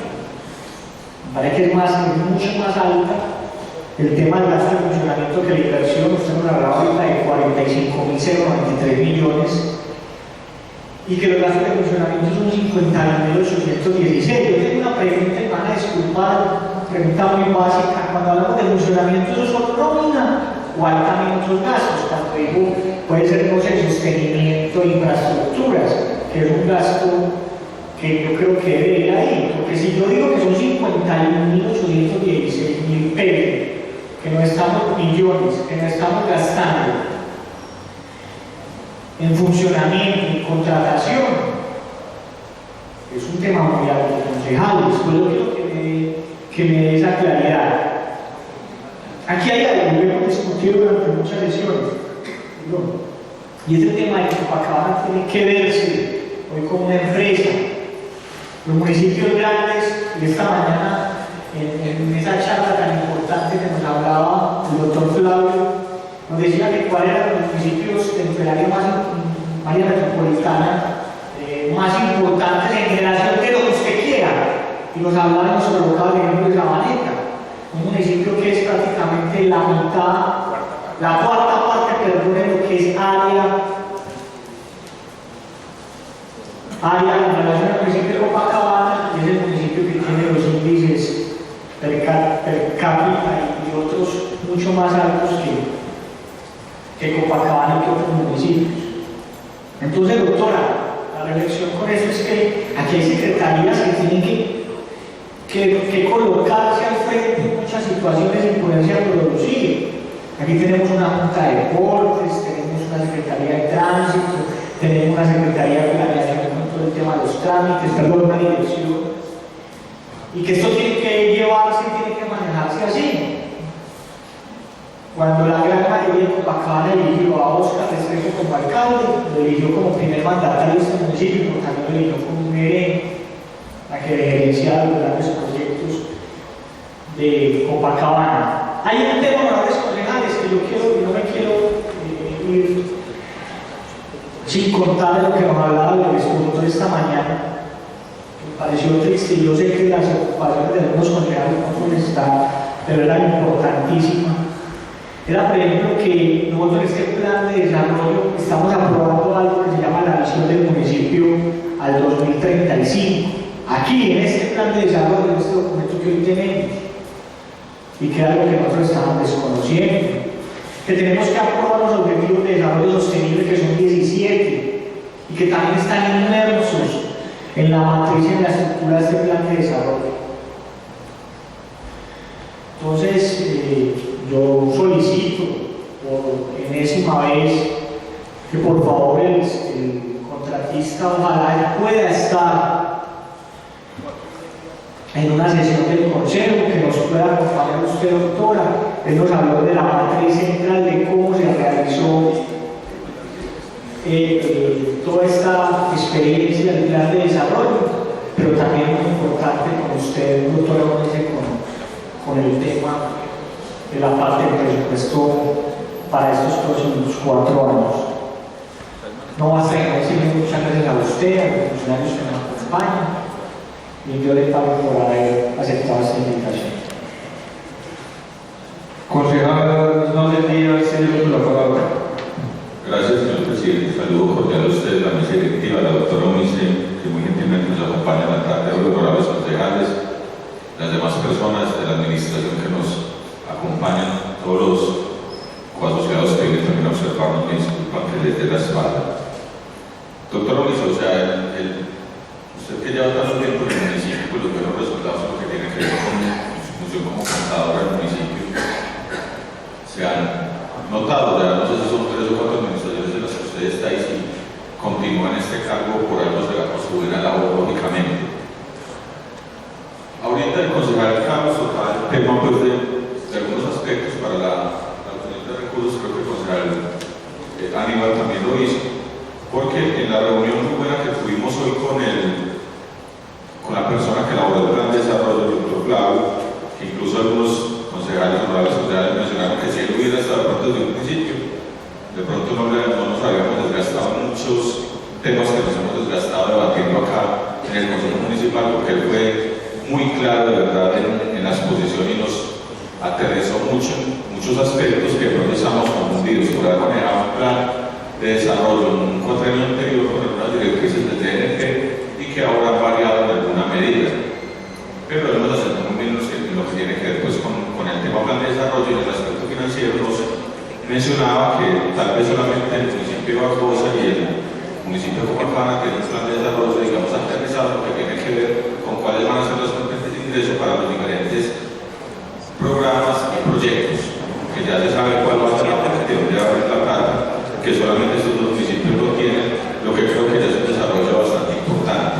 Me parece que es mucho más alta el tema del gasto de funcionamiento que la inversión. Usted nos hablaba ahorita de 45.093 millones, y que los gastos de funcionamiento son 50.816. Yo tengo una pregunta, me van a disculpar, una pregunta muy básica. Cuando hablamos de funcionamiento, ¿eso es solo nómina o hay también otros gastos? Cuando digo, puede ser, no sé, sostenimiento de infraestructuras, que es un gasto que yo creo que debe ir ahí, porque si yo digo que son 51.816.000 pesos, que no estamos millones, que no estamos gastando en funcionamiento, en contratación, es un tema muy alto, concejales. Pues yo quiero que me dé esa claridad. Aquí hay algo que hemos discutido durante muchas sesiones, y es el tema de que Copacabana tiene que verse hoy como una empresa. Los municipios grandes, y esta mañana en esa charla tan importante que nos hablaba el doctor Flavio, nos decía que cuáles eran los municipios dentro del área metropolitana más importantes en generación de lo que usted quiera, y nos hablaba y nos colocaba el ejemplo de Sabaneta, un municipio que es prácticamente la mitad, la cuarta parte, perdón, de lo que es área en relación al municipio de Copacabana, y es el municipio que tiene los índices per cápita y otros mucho más altos que Copacabana y que otros municipios. Entonces, doctora, la reflexión con eso es que aquí hay secretarías que tienen que colocarse al frente de muchas situaciones y ponerse a producir. Aquí tenemos una junta de deportes, tenemos una secretaría de tránsito, tenemos una secretaría de planeación con todo el tema de los trámites, perdón, una dirección, y que esto tiene que llevarse, tiene que manejarse así. Cuando la gran mayoría de Copacabana eligió a Oscar Restrepo como alcalde, lo eligió como primer mandatario de este municipio, pero también lo eligió como un gerente, a que gerenciara los grandes proyectos de Copacabana. Hay un tema, honorables concejales, que yo no me quiero ir sin contar lo que nos hablaba el expositor esta mañana. Me pareció triste, y yo sé que las ocupaciones de algunos concejales no les está, pero era importantísima. Era, por ejemplo, que nosotros en este plan de desarrollo estamos aprobando algo que se llama la visión del municipio al 2035. Aquí, en este plan de desarrollo, en este documento que hoy tenemos, y que es algo que nosotros estamos desconociendo, que tenemos que aprobar los objetivos de desarrollo sostenible, que son 17, y que también están inmersos en la matriz y en la estructura de este plan de desarrollo. Entonces, yo solicito por enésima vez que por favor el contratista ojalá pueda estar en una sesión del consejo, que nos pueda acompañar usted, doctora. Él nos habló de la matriz central, de cómo se realizó toda esta experiencia del plan de desarrollo, pero también muy importante con usted, doctora, con el tema de la parte del presupuesto para estos próximos 4 años. No va a ser decirle muchas gracias a usted, a los funcionarios que nos acompañan, y yo le pago por haber aceptado esta invitación. Concejal Ismael Díaz, tiene la palabra. Gracias, señor presidente. Saludo cordial a usted, la mesa directiva, la doctora Unice, que muy gentilmente nos acompaña en la tarde, a los honorables concejales, las demás personas de la administración que nos acompañan, todos los coasociados que vienen también a observarnos, me disculpan que les dé la espalda. Doctor Unice, o sea, usted que lleva tanto tiempo en el municipio, pues los buenos resultados en lo que tiene que ver con su función como contadora del municipio se han notado. Ya no sé si son 3 o 4 administraciones en las que usted está y si continúa en este cargo por algo será por su buena labor, lógicamente. Ahorita el concejal Carlos tocaba el tema pues, de algunos aspectos para la obtención de recursos. Creo que el concejal Aníbal también lo hizo, porque en la reunión muy buena que tuvimos hoy con la persona que elaboró el plan de desarrollo, el doctor Flavio, que incluso algunos concejales, honorables concejales mencionaron que si él hubiera estado de pronto desde un principio, de pronto no nos habíamos desgastado en muchos temas que nos hemos desgastado debatiendo acá en el Consejo Municipal, porque él fue muy claro de verdad en la exposición y nos aterrizó muchos aspectos que pronto estamos confundidos por haber manejado un plan de desarrollo en un cuatrenio anterior con algunas directrices del DNP y que ahora han variado en alguna medida. Pero hemos acertado muy bien en lo que tiene que ver pues, con el tema plan de desarrollo y en el aspecto financiero. Nos mencionaba que tal vez solamente el municipio de Barbosa y el municipio de Copacabana tienen un plan de desarrollo, digamos, aterrizado, que tiene que ver con cuáles van a ser las fuentes de ingreso para los diferentes programas y proyectos, que ya se sabe cuál va a ser la fuente de abrir la plata, que solamente estos dos municipios lo tienen, lo que creo que ya es un desarrollo bastante importante.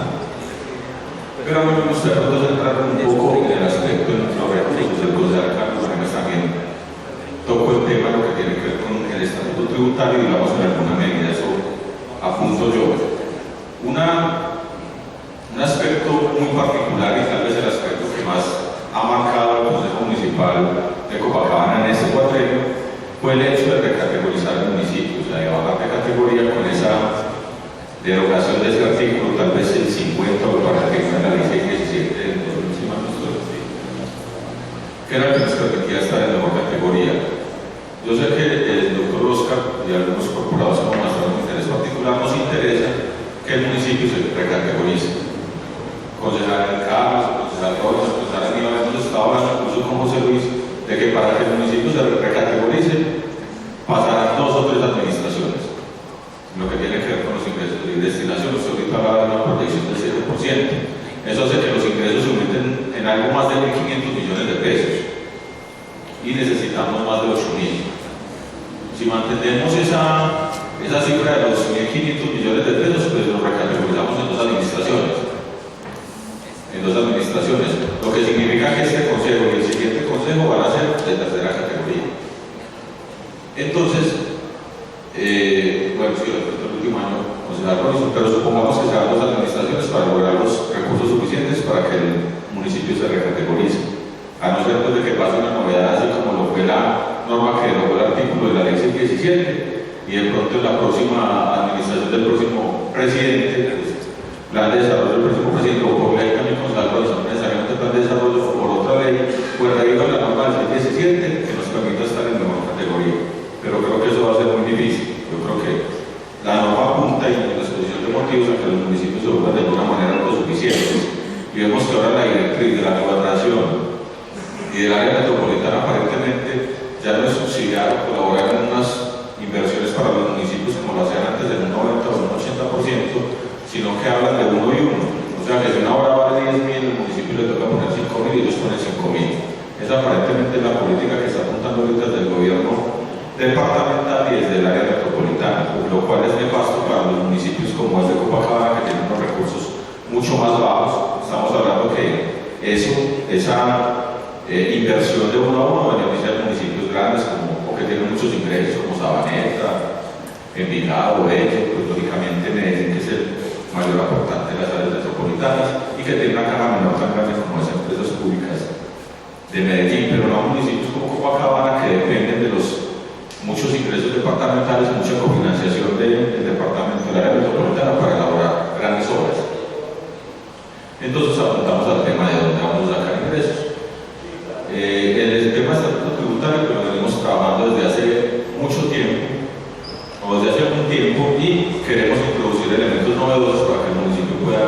Pero a mí me gustaría entrar un poco en el aspecto de los recursos del concejal Carlos Gómez también toco el tema de lo que tiene que ver con el estatuto tributario y digamos en alguna medida eso apunto yo. Un aspecto muy particular y tal vez el aspecto que más ha marcado el Consejo Municipal de Copacabana en este cuatrenio fue el hecho de recategorizar el municipio, o sea, de bajar de categoría con esa derogación de ese artículo, tal vez el 50 o para que en la ley 17 del 2015, que era el que nos permitía estar en mejor categoría. Yo sé que el doctor Oscar y algunos corporados como mostraron un interés particular, nos interesa que el municipio se recategorice. Concejal Carlos, concejal Rojas, concejal Aníbal, hemos estado hablando incluso con José Luis de que para que el municipio se recategorice pasarán 2 o 3 administraciones. Lo que tiene que ver con los ingresos y destinación, usted ahorita hablaba de una proyección del 7%. Eso hace que los ingresos se aumenten en algo más de 1.500 millones de pesos y necesitamos más de 8.000. Si mantenemos esa cifra de los 1.500 millones de pesos, pues nos recategorizamos en 2 administraciones. Lo que significa que este consejo y el siguiente consejo van a ser de tercera categoría. Entonces, bueno, sí, el último año, pero supongamos que se hagan 2 administraciones para lograr los recursos suficientes para que el municipio se recategorice. A no ser pues, de que pase una novedad, así como lo fue la norma que derogó el artículo de la ley 17, y de pronto en la próxima administración del próximo presidente, pues, plan de desarrollo del próximo presidente, o por ley también con salvo no necesariamente plan de desarrollo, o por otra ley, pues reviva la norma del 17 que nos permita estar en mejor categoría. Pero creo que eso va a ser muy difícil. Yo creo que la norma apunta y en la exposición de motivos a que los municipios se vuelvan de alguna manera autosuficientes. Y vemos que ahora la directriz de la gobernación y del área metropolitana aparentemente ya no es subsidiar o colaborar en unas inversiones para los municipios como lo hacían antes del 90 o un 80%, sino que hablan de 1 y 1. O sea que si una obra vale 10.000, el municipio le toca poner 5.000 y ellos ponen 5.000. Esa aparentemente es la política que está apuntando ahorita desde el gobierno departamental y desde el área metropolitana, lo cual es nefasto para los municipios como el de Copacabana, que tienen unos recursos mucho más bajos. Estamos hablando que esa inversión de 1 a 1 beneficia a municipios grandes o que tienen muchos ingresos como Sabaneta, Envigado, Bello, pues lógicamente Medellín, que es el mayor aportante de las áreas metropolitanas y que tiene una caja menor tan grande como las empresas públicas de Medellín, pero no municipios como Copacabana que dependen de los muchos ingresos departamentales, mucha cofinanciación del departamento de la área metropolitana para elaborar grandes obras. Entonces apuntamos al tema de dónde vamos a sacar ingresos. El tema del estatuto tributario que lo venimos trabajando desde hace mucho tiempo, o desde hace algún tiempo, y queremos introducir elementos novedosos para que el municipio pueda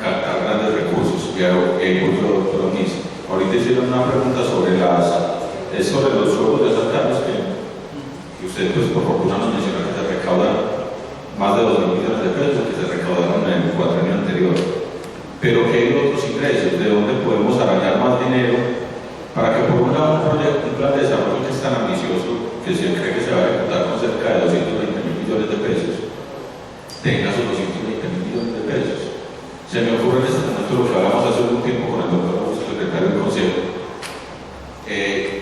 captar grandes recursos. Y doctor Onis, ahorita hicieron una pregunta sobre los sueldos de San Carlos que usted pues por fortuna nos menciona que se recaudan más de 2.000 millones de pesos que se recaudaron en el cuatrenio anterior. Pero que hay otros ingresos, de dónde podemos arañar más dinero para que por un lado un plan de desarrollo que es tan ambicioso, que se cree que se va a ejecutar con cerca de 220.000 millones de pesos, tenga sus 220.000 millones de pesos. Se me ocurre en este momento lo que hablamos hace algún tiempo con el doctor secretario del Consejo.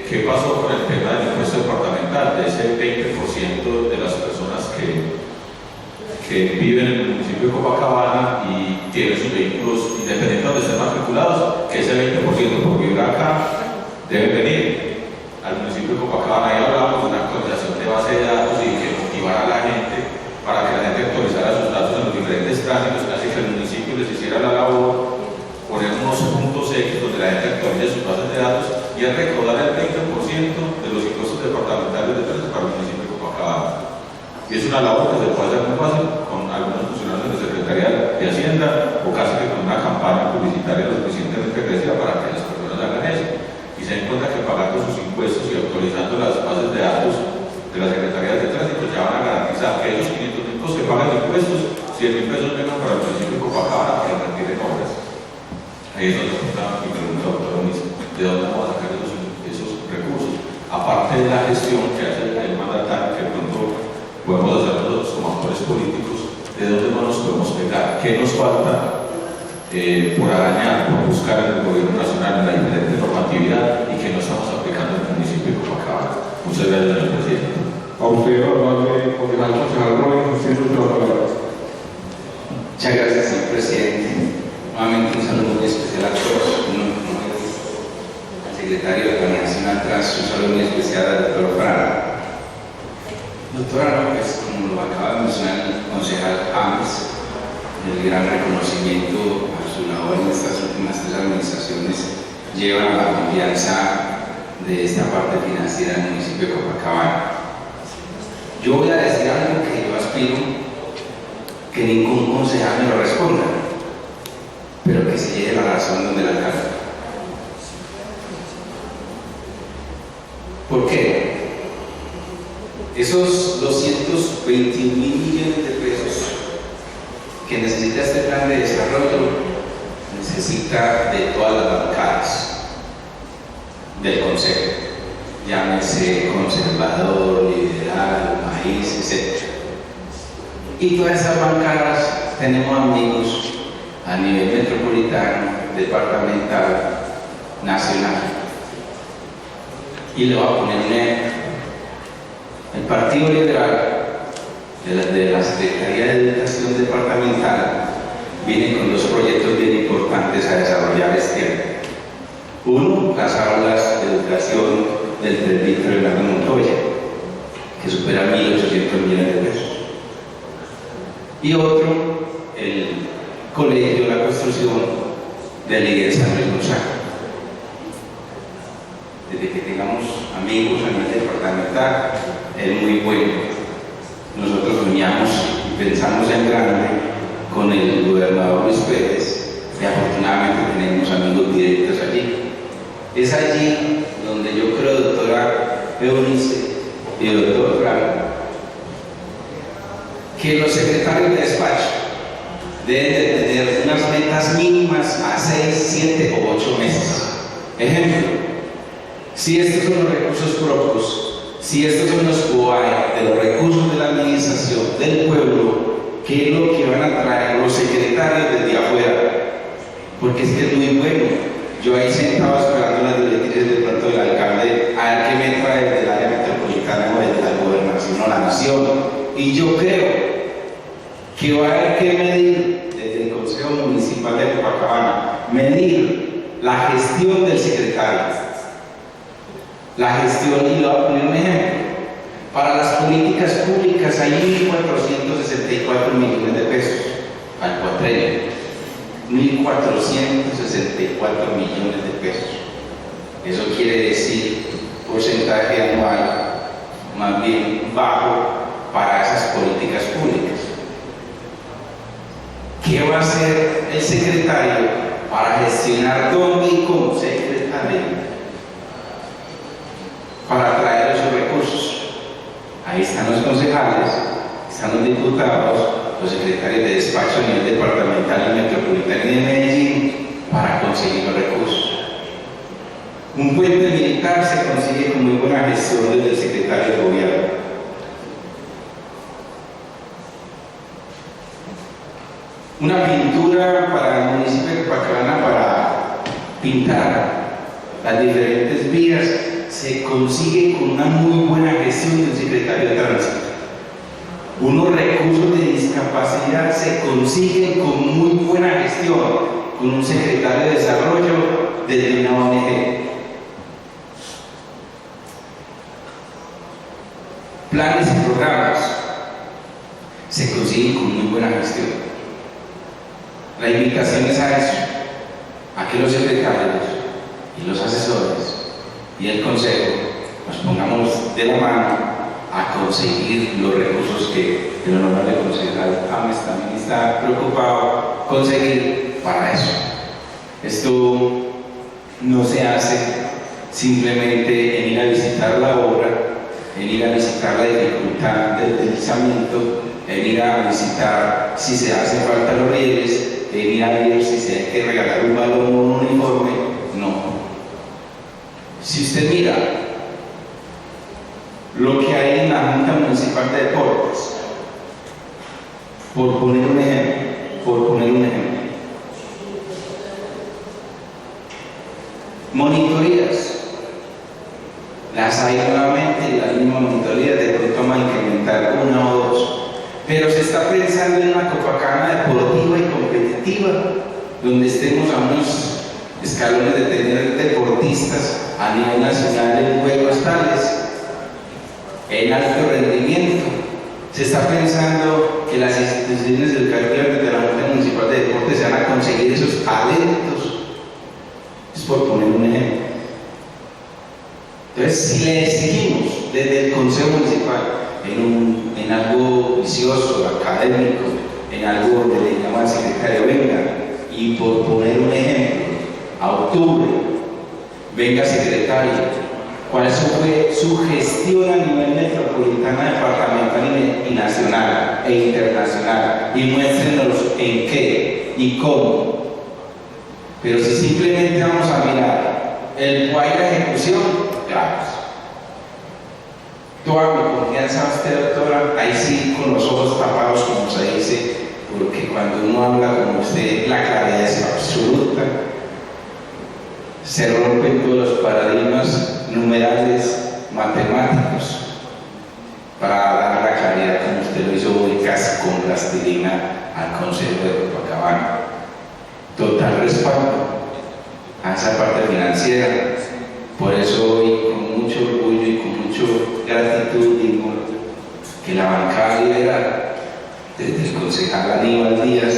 ¿Qué pasó con el tema del impuesto departamental? De ese 20% de las personas que viven en el municipio de Copacabana y tienen sus vehículos independientes donde estén matriculados, que ese 20% por vivir acá deben venir al municipio de Copacabana. Y hablamos de una actualización de base de datos y que motivar a la gente para que la gente actualizara sus datos en los diferentes tránsitos, casi que el municipio les hiciera la labor, poner unos puntos X donde la gente actualice sus bases de datos y es recaudar el 20% de los impuestos departamentales de tránsito para el municipio de Copacabana. Y es una labor que se puede hacer muy fácil con algunos funcionarios de la Secretaría de Hacienda o casi que con una campaña publicitaria lo suficientemente agresiva para que las personas hagan eso. Y se den cuenta que pagando sus impuestos y actualizando las bases de datos de la Secretaría de Tránsito ya van a garantizar que esos 500.000 pesos que pagan de impuestos, 100.000 pesos vengan para el municipio de Copacabana para invertir en obras. Ahí es donde está mi pregunta, doctor Omis, ¿de dónde vamos a sacar esos recursos? Aparte de la gestión que hace el mandatario, que pronto podemos hacer nosotros como actores políticos, ¿de dónde no nos podemos pegar? ¿Qué nos falta por arañar, por buscar en el gobierno nacional la diferente normatividad y que no estamos aplicando en el municipio de Copacabana? Muchas gracias, señor presidente. A usted, honorable concejal Roy, usted tiene la palabra. Muchas gracias, señor presidente. Nuevamente un saludo muy especial a todos. Al secretario de Planeación Atrás, un saludo muy especial al doctor Frana. Doctora López, como lo acaba de mencionar el concejal James, el gran reconocimiento a su labor en estas últimas 3 administraciones lleva a la confianza de esta parte financiera del municipio de Copacabana. Yo voy a decir algo que yo aspiro que ningún concejal me lo responda, pero que se lleve la razón donde la alcanza. ¿Por qué? Esos 221.000 millones de pesos que necesita este plan de desarrollo necesita de todas las bancadas del Consejo, llámese conservador, liberal, maíz, etc. Y todas esas bancadas tenemos amigos a nivel metropolitano, departamental, nacional. Y le voy a poner un ejemplo. El Partido Liberal de la Secretaría de Educación Departamental viene con 2 proyectos bien importantes a desarrollar este año. Uno, las aulas de educación del presbítero Leonardo Montoya, que supera 1.800 millones de pesos. Y otro, el colegio, la construcción de la iglesia San Luis Gonzaga. Desde que tengamos amigos a nivel departamental, es muy bueno. Nosotros soñamos y pensamos en grande con el gobernador Luis Pérez y afortunadamente tenemos amigos directos allí. Es allí donde yo creo, doctora Eunice y doctor Franco, que los secretarios de despacho deben de tener unas metas mínimas a 6, 7 o 8 meses. Ejemplo, si estos son los recursos propios, si estos son los COAE de los recursos de la administración del pueblo, ¿qué es lo que van a traer los secretarios desde afuera? Porque es que es muy bueno. Yo ahí sentado esperando las directrices de pronto del alcalde a ver qué me trae desde el área metropolitana o desde la gobernación o la nación. Y yo creo que va a haber que medir desde el Consejo Municipal de Copacabana, medir la gestión del secretario. La gestión, y le voy a poner un ejemplo. Para las políticas públicas hay 1.464 millones de pesos al cuatrenio. 1.464 millones de pesos. Eso quiere decir porcentaje anual más bien bajo para esas políticas públicas. ¿Qué va a hacer el secretario para gestionar dónde y cómo secretario para traer esos recursos? Ahí están los concejales, están los diputados, los secretarios de despacho a nivel departamental y metropolitano y de Medellín para conseguir los recursos. Un puente militar se consigue con muy buena gestión desde el secretario de gobierno. Una pintura para el municipio de Copacabana para pintar las diferentes vías se consigue con una muy buena gestión del secretario de Tránsito. Unos recursos de discapacidad se consiguen con muy buena gestión con un secretario de desarrollo desde una ONG. Planes y programas. se consiguen con muy buena gestión. La invitación es a eso, a que los secretarios y los asesores y el consejo nos pongamos de la mano a conseguir los recursos que el honorable concejal James también está preocupado conseguir para eso. Esto no se hace simplemente en ir a visitar la obra, en ir a visitar la dificultad del deslizamiento, en ir a visitar si se hacen falta los rieles, en ir a ver si se hay que regalar un balón o un uniforme. No. Si usted mira lo que hay en la Junta Municipal de Deportes, por poner un ejemplo, monitorías, las hay nuevamente, las mismas monitorías, de pronto vamos a incrementar una o dos, pero se está pensando en una Copacabana deportiva y competitiva, donde estemos a unos escalones de tener deportistas a nivel nacional en juegos tales, en alto rendimiento. Se está pensando que las instituciones educativas de la Junta Municipal de Deportes se van a conseguir esos talentos. Es por poner un ejemplo. Entonces, si le exigimos desde el Consejo Municipal en algo vicioso, académico, en algo donde le digamos al secretario, venga, y por poner un ejemplo, a octubre, venga secretario, ¿cuál fue su gestión a nivel metropolitano, departamental y nacional e internacional? Y muéstrenos en qué y cómo. Pero si simplemente vamos a mirar el cual de ejecución, claro. Toda mi confianza a usted, doctora, ahí sí con los ojos tapados, como se dice, porque cuando uno habla con usted, la claridad es absoluta. Se rompen todos los paradigmas numerales matemáticos para dar la claridad como usted lo hizo hoy, casi con plastilina, al Consejo de Copacabana. Total respaldo a esa parte financiera. Por eso hoy, con mucho orgullo y con mucha gratitud, digo que la bancada liberal, desde el concejal Aníbal Díaz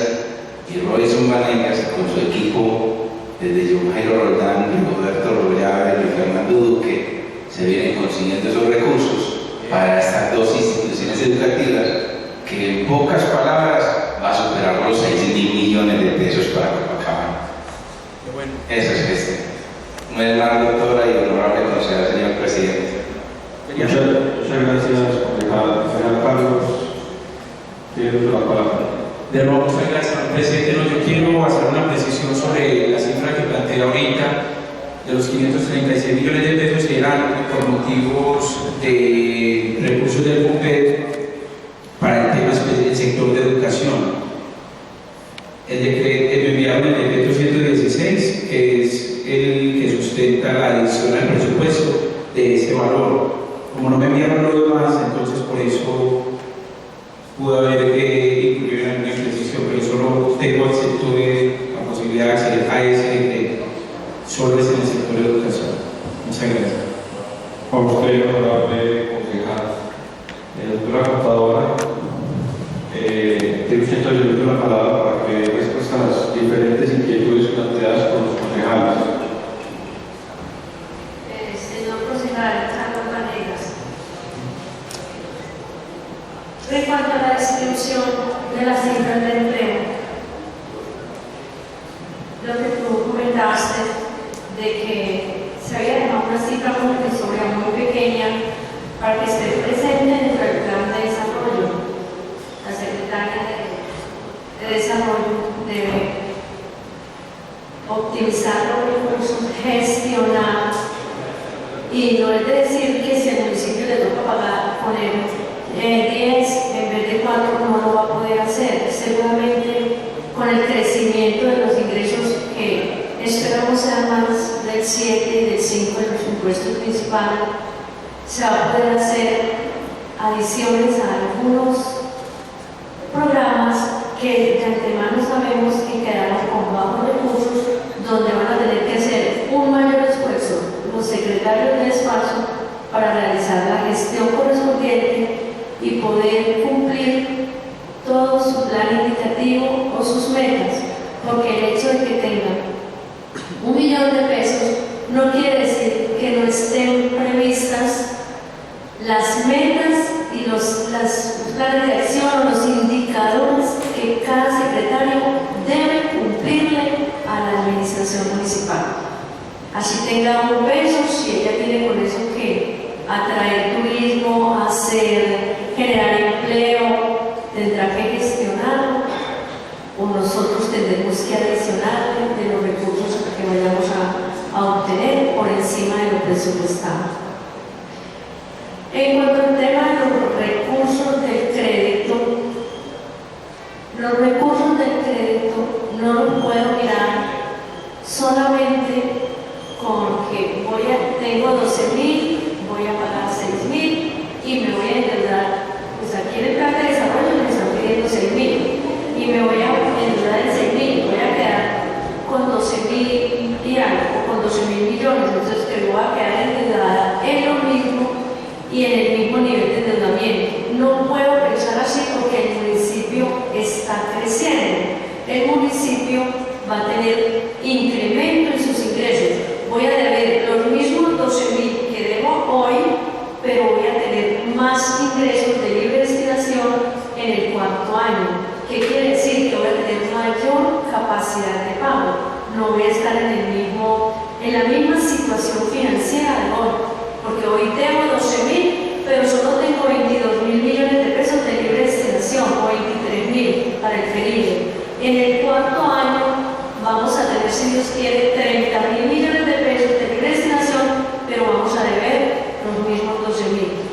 y Royson Vanegas, con su equipo, desde John Jairo Roldán, Roberto Rollave y Fernando Duque, se vienen consiguiendo esos recursos para estas dos instituciones educativas que, en pocas palabras, va a superar los 6.000 millones de pesos para Copacabana. Bueno. Eso es gestión. Muy hermano, doctora y honorable consejero, señor presidente. Muchas gracias, concejal Carlos. Tiene la palabra. De nuevo, muchas gracias, señor presidente. No, yo quiero hacer una precisión sobre la cifra que planteé ahorita de los 536 millones de pesos que eran por motivos de recursos del BUPED para el tema del sector de educación. Me enviaron el decreto 116, que es el que sustenta la adición al presupuesto de ese valor. Como no me enviaron lo demás, entonces por eso pude haber incluido en alguna imprecisión, pero solo tengo la posibilidad de acceder a ese decreto, solo es en el sector de educación. Muchas gracias. A usted, honorable concejal. Doctora contadora, tiene usted entonces la palabra para que dé respuesta a las diferentes inquietudes planteadas por los concejales. Señor concejal Carlos Vanegas, en cuanto a la distribución de las cifras de empleo, lo que tú comentaste de que se había dejado una cifra muy pequeña para que esté presente dentro del plan de desarrollo. La secretaria de Desarrollo debe optimizar los recursos, gestionar, y no es de decir que si el municipio le toca poner 10 en vez de 4 no lo va a poder hacer. Seguramente con el crecimiento de los ingresos que esperamos sean más del 7 y del 5 de los impuestos principales, se va a poder hacer adiciones a algunos programas que de antemano sabemos que quedaron con bajos recursos, donde van a tener que hacer un mayor esfuerzo los secretarios de espacio para realizar la gestión correspondiente y poder cumplir todo su plan indicativo o sus metas, porque el hecho de que tengan 1 millón de pesos no quiere decir que no estén previstas las metas y los planes de acción o los indicadores que cada secretario debe cumplirle a la administración municipal. Así tenga 1 peso, si ella tiene con eso que atraer turismo, generar empleo, tendrá que gestionarlo, o nosotros tendremos que adicionarle de los recursos que vayamos a obtener por encima de lo presupuestado. En cuanto al tema de los recursos del crédito, no los puedo mirar solamente con que tengo 12.000, voy a pagar 6.000 y me voy a endeudar. Pues aquí en el plan de desarrollo me están pidiendo 6.000 y me voy a endeudar en 6.000, voy a quedar con 12.000 y algo, o con 12.000 millones, entonces que voy a quedar endeudada en lo mismo y en el mismo nivel de endeudamiento. No puedo pensar así porque el municipio está creciendo. El municipio va a tener incremento en sus ingresos. Voy a deber los mismos 12.000 que debo hoy, pero voy a tener más ingresos de libre destinación en el 4º año. ¿Qué quiere decir? Que voy a tener mayor capacidad de pago. No voy a estar en la misma situación financiera de hoy, porque hoy debo 12.000, pero solo tengo 22.000 millones de pesos de libre destinación, o 23.000 para el ferido. En el 4º año vamos a tener, si Dios quiere, 30.000 millones de pesos de libre destinación, pero vamos a deber los mismos 12.000.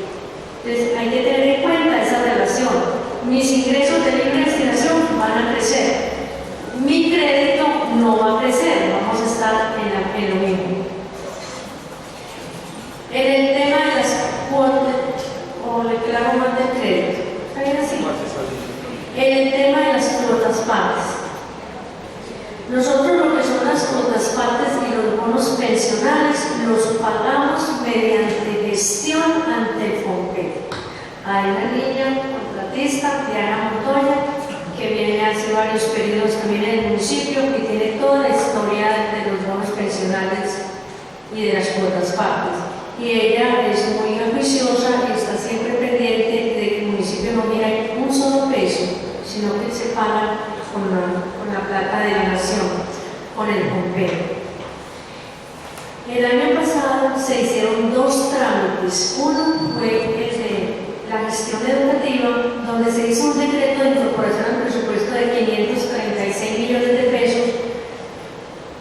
Entonces hay que tener en cuenta esa relación. Mis ingresos de libre destinación van a crecer. Mi crédito no va a crecer, vamos a estar en lo mismo. En el tema de las cuotas, o le claro más del crédito, ¿está bien así? En el tema de las cuotas partes. Nosotros lo que son las cuotas partes y los bonos pensionales los pagamos mediante gestión ante el FOMPET. Hay una niña contratista, Diana Montoya, que viene hace varios periodos también en el municipio y tiene toda la historia de los bonos pensionales y de las cuotas partes. Y ella es muy ambiciosa y está siempre pendiente de que el municipio no mire un solo peso, sino que se paga con la plata de la nación, con el FOMPET. El año pasado se hicieron 2 trámites. Uno fue el de la gestión educativa, donde se hizo un decreto de incorporación al presupuesto de 536 millones de pesos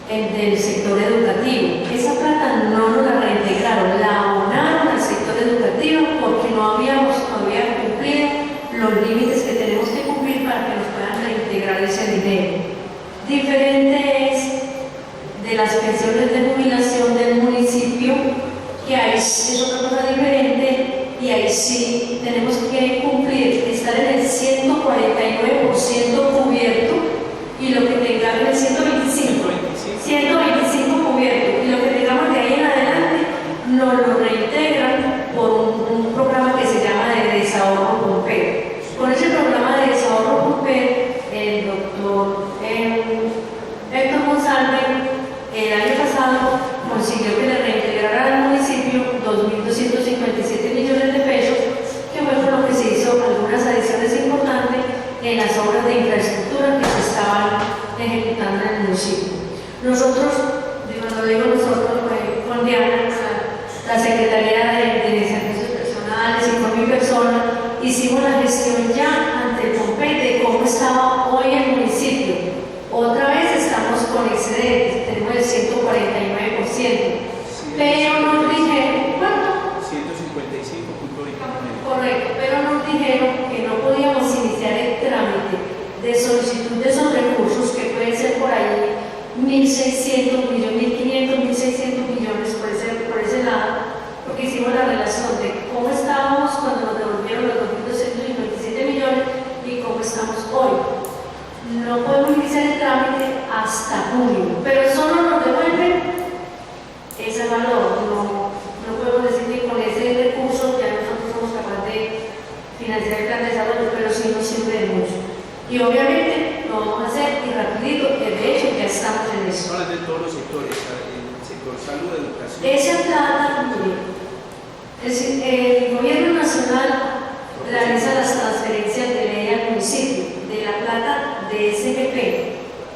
del sector educativo. Esa plata no nos la reintegraron, la abonaron al sector educativo porque no habíamos todavía cumplido los límites que tenemos que cumplir para que nos puedan reintegrar ese dinero. Diferente es de las pensiones de jubilación del municipio, que ahí es otra cosa diferente. Y ahí sí tenemos que cumplir, estar en el 149% cubierto y lo que tengamos el 125 cubierto y lo que tengamos de ahí en adelante nos lo reintegran por un programa que se llama de desahogo PUMPED. Con ese programa de desahogo PUMPED, el doctor Héctor González el año pasado consiguió que le reintegrara al municipio 2.257 millones de pesos, que fue por lo que se hizo algunas adiciones importantes en las obras de infraestructura que se estaban ejecutando en el municipio. Nosotros, cuando digo nosotros, con Diana, la Secretaría de Servicios Personales y con mi persona, hicimos la gestión ya ante el FOMPET de cómo estaba hoy el municipio. Otra vez estamos con excedentes, tenemos el 149%, pero nos dijeron, ¿cuánto? 155.20. Correcto, pero nos dijeron que no podíamos iniciar el trámite de solicitud de esos recursos, que pueden ser por ahí 1.600 millones, 1.500, 1.600 millones por ese lado, porque hicimos la relación de cómo estábamos cuando nos devolvieron los 2.257 millones y cómo estamos hoy. No podemos iniciar el trámite hasta junio, pero solo nos devuelven ese valor. No podemos decir que con ese recurso ya nosotros somos capaces de financiar el plan de desarrollo, pero sí nos sirve de mucho. Y obviamente lo vamos a hacer y rapidito, que de hecho ya estamos en eso. Hablas de todos los sectores, el sector salud, educación. Esa plata, mire, el gobierno nacional realiza las transferencias de ley al municipio de la plata de SMP.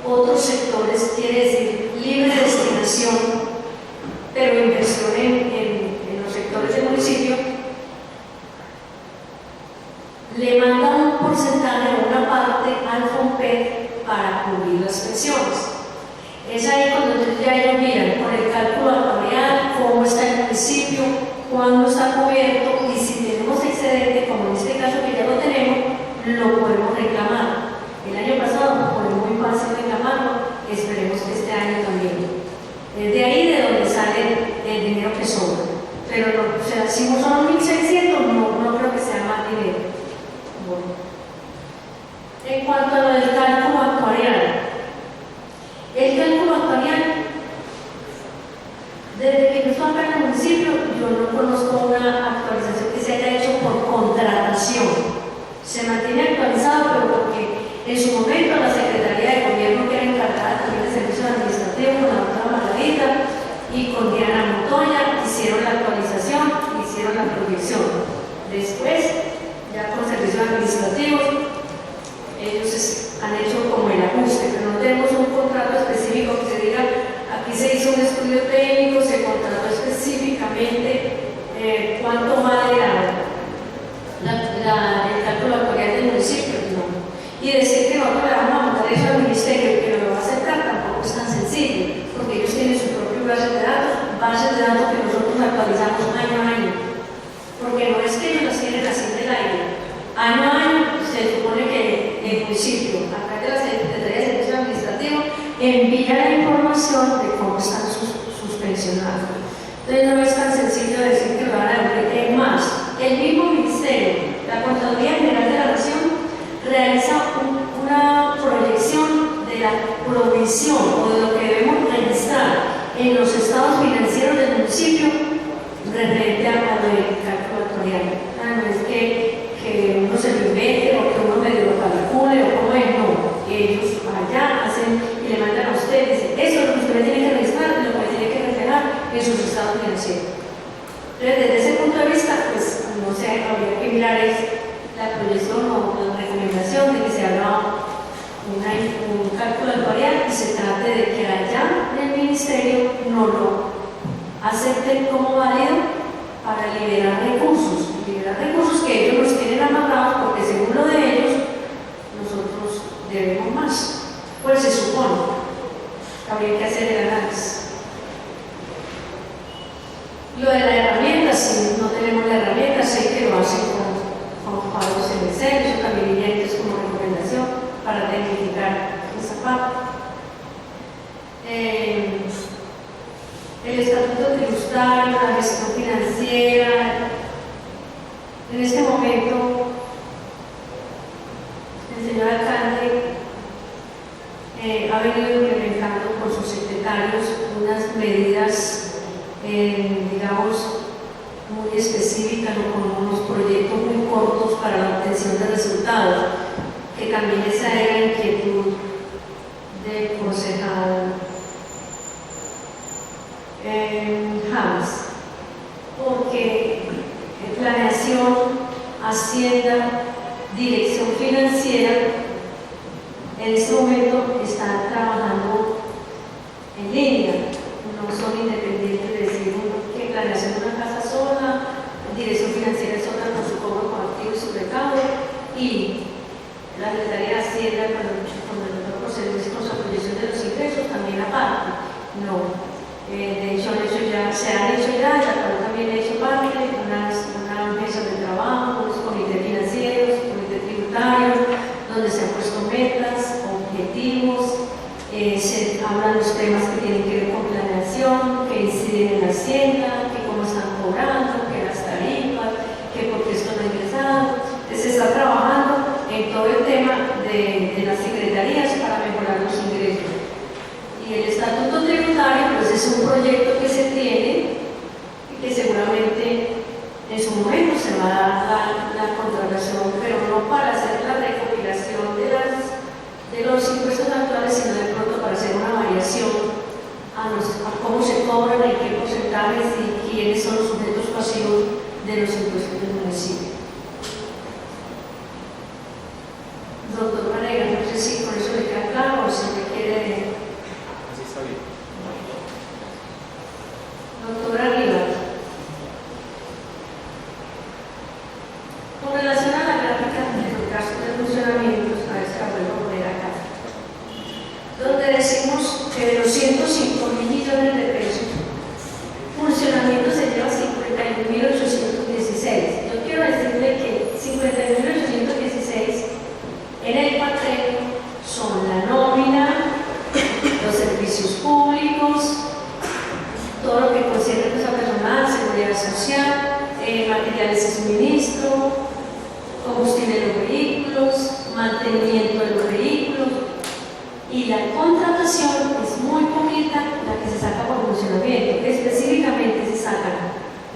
Otros sectores, quiere decir libre destinación, pero inversión en los sectores del municipio, le mandan un porcentaje o una parte al FOMPED para cubrir las pensiones. Es ahí cuando entonces ya ellos miran con el cálculo actuarial cómo está el municipio, cuándo está cubierto, y si tenemos excedente, como en este caso que ya lo tenemos, lo podemos reclamar. El año pasado fue muy fácil reclamarlo, esperemos que este año también. Es de ahí de donde sale el dinero que sobra. Pero no, o sea, si no son 1.600, no creo que sea más dinero. Bueno. En cuanto a lo del cálculo actuarial, el cálculo actuarial, desde que yo estoy acá en el municipio, yo no conozco una actualización que se haya hecho por contratación. Se mantiene actualizado, pero porque en su momento la Secretaría de Gobierno, que era encargada también de servicios administrativos, con la doctora Margarita y con Diana Montoya, hicieron la actualización, hicieron la proyección. Después, ya con servicios administrativos, ellos han hecho como el ajuste, pero no tenemos un contrato específico que se diga, aquí se hizo un estudio técnico, se contrató específicamente cuánto vale el cálculo actuarial del municipio, no. Y decir que nosotros le vamos a mandar eso al ministerio y que lo va a aceptar tampoco es tan sencillo, porque ellos tienen su propio base de datos que nosotros actualizamos año a año, porque no es que ellos las tienen así del aire. Año a año se supone que el municipio, acá de la Secretaría de Servicios Administrativos, envía la información de cómo están sus pensionados. Entonces no es tan sencillo decir que lo van a devolver. Es más, el mismo ministerio, la Contraloría General de la Nación, realiza una proyección de la provisión o de lo que debemos registrar en los estados financieros del municipio referente a lo del cálculo actuarial. No es que uno se lo invente o que uno medio lo calcule o cómo es, no. Ellos allá hacen y le mandan a usted y dicen, eso es lo que usted tiene que registrar, lo que tiene que reflejar en sus estados financieros. Entonces, desde ese punto de vista, pues no sé, habría que mirar la proyección o la recomendación de que se haga un cálculo actuarial y se trate de que allá en el ministerio no lo acepten como válido para liberar recursos que ellos nos tienen amarrados, porque según lo de ellos nosotros debemos más, pues se supone que habría que hacer el análisis. Lo de la herramienta, si no tenemos la herramienta, sé que lo hacen con pagos en Excel, eso también iría como recomendación para tecnificar esa parte. El estatuto tributario, la gestión financiera, en este momento el señor alcalde ha venido implementando con sus secretarios unas medidas digamos, muy específicas o con unos proyectos muy cortos para la obtención de resultados, que también esa era la inquietud del concejal James, porque planeación, Hacienda, Dirección Financiera, en este momento están trabajando en línea, no son independientes de decir que planeación es una casa sola, Dirección Financiera es otra con su cobro coactivo y su recaudo, y la Secretaría de Hacienda cuando nosotros procedemos con su proyección de los ingresos también aparte. No, de hecho se han hecho ya también he hecho parte de una mesa de trabajo, unos comités financieros, comités tributarios, donde se han puesto metas, objetivos, se hablan los temas que tienen que ver con planeación, que inciden en la Hacienda, que cómo están cobrando, que las tarifas, que por qué esto no ha ingresado. Entonces se está trabajando en todo el tema de las secretarías para mejorar los ingresos. Y el estatuto tributario pues es un proyecto que se tiene y que seguramente en su momento se va a dar la contratación, pero no para hacer la recopilación de las los impuestos actuales, sino de pronto para hacer una variación a cómo se cobran, en qué porcentajes y quiénes son los sujetos pasivos de los impuestos del municipio. Doctor Varela, no sé si con eso le queda claro o si me quiere. Así está bien. Doctora Rivas, con relación a la gráfica de los gastos de funcionamiento, a ver si la vuelvo a poner acá, donde decimos que de los 105.000 millones de pesos, funcionamiento se lleva 51.816. Yo quiero decirle que 51.816 en el cuatrenio son la nómina, los servicios públicos, todo lo que concierne a personal, seguridad social, materiales de suministro, combustible de los vehículos, mantenimiento de los vehículos, y la contratación es muy poquita la que se saca por funcionamiento. Específicamente se sacan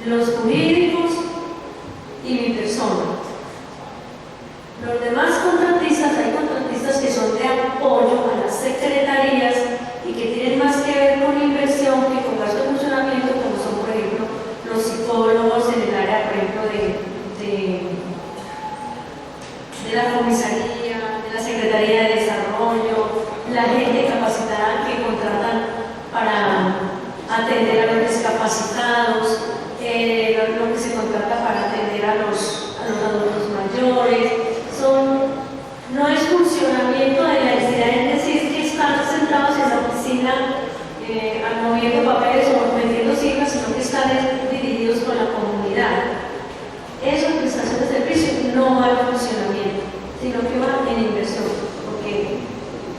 los jurídicos y mi persona. Los demás contratistas, hay contratistas que son de apoyo a las secretarías y que tienen más que ver con inversión que con gasto de funcionamiento, como son, por ejemplo, los psicólogos en el área, por ejemplo, de la comisaría, de la Secretaría de Desarrollo, la gente capacitada que contratan para atender a los discapacitados, lo que se contrata para atender a los adultos mayores. No es funcionamiento de la entidad, es decir, que están sentados en la oficina moviendo papeles o metiendo cifras, sino que están dirigidos con la comunidad. Eso es prestación de servicio, no va al funcionamiento, sino que va en inversión, porque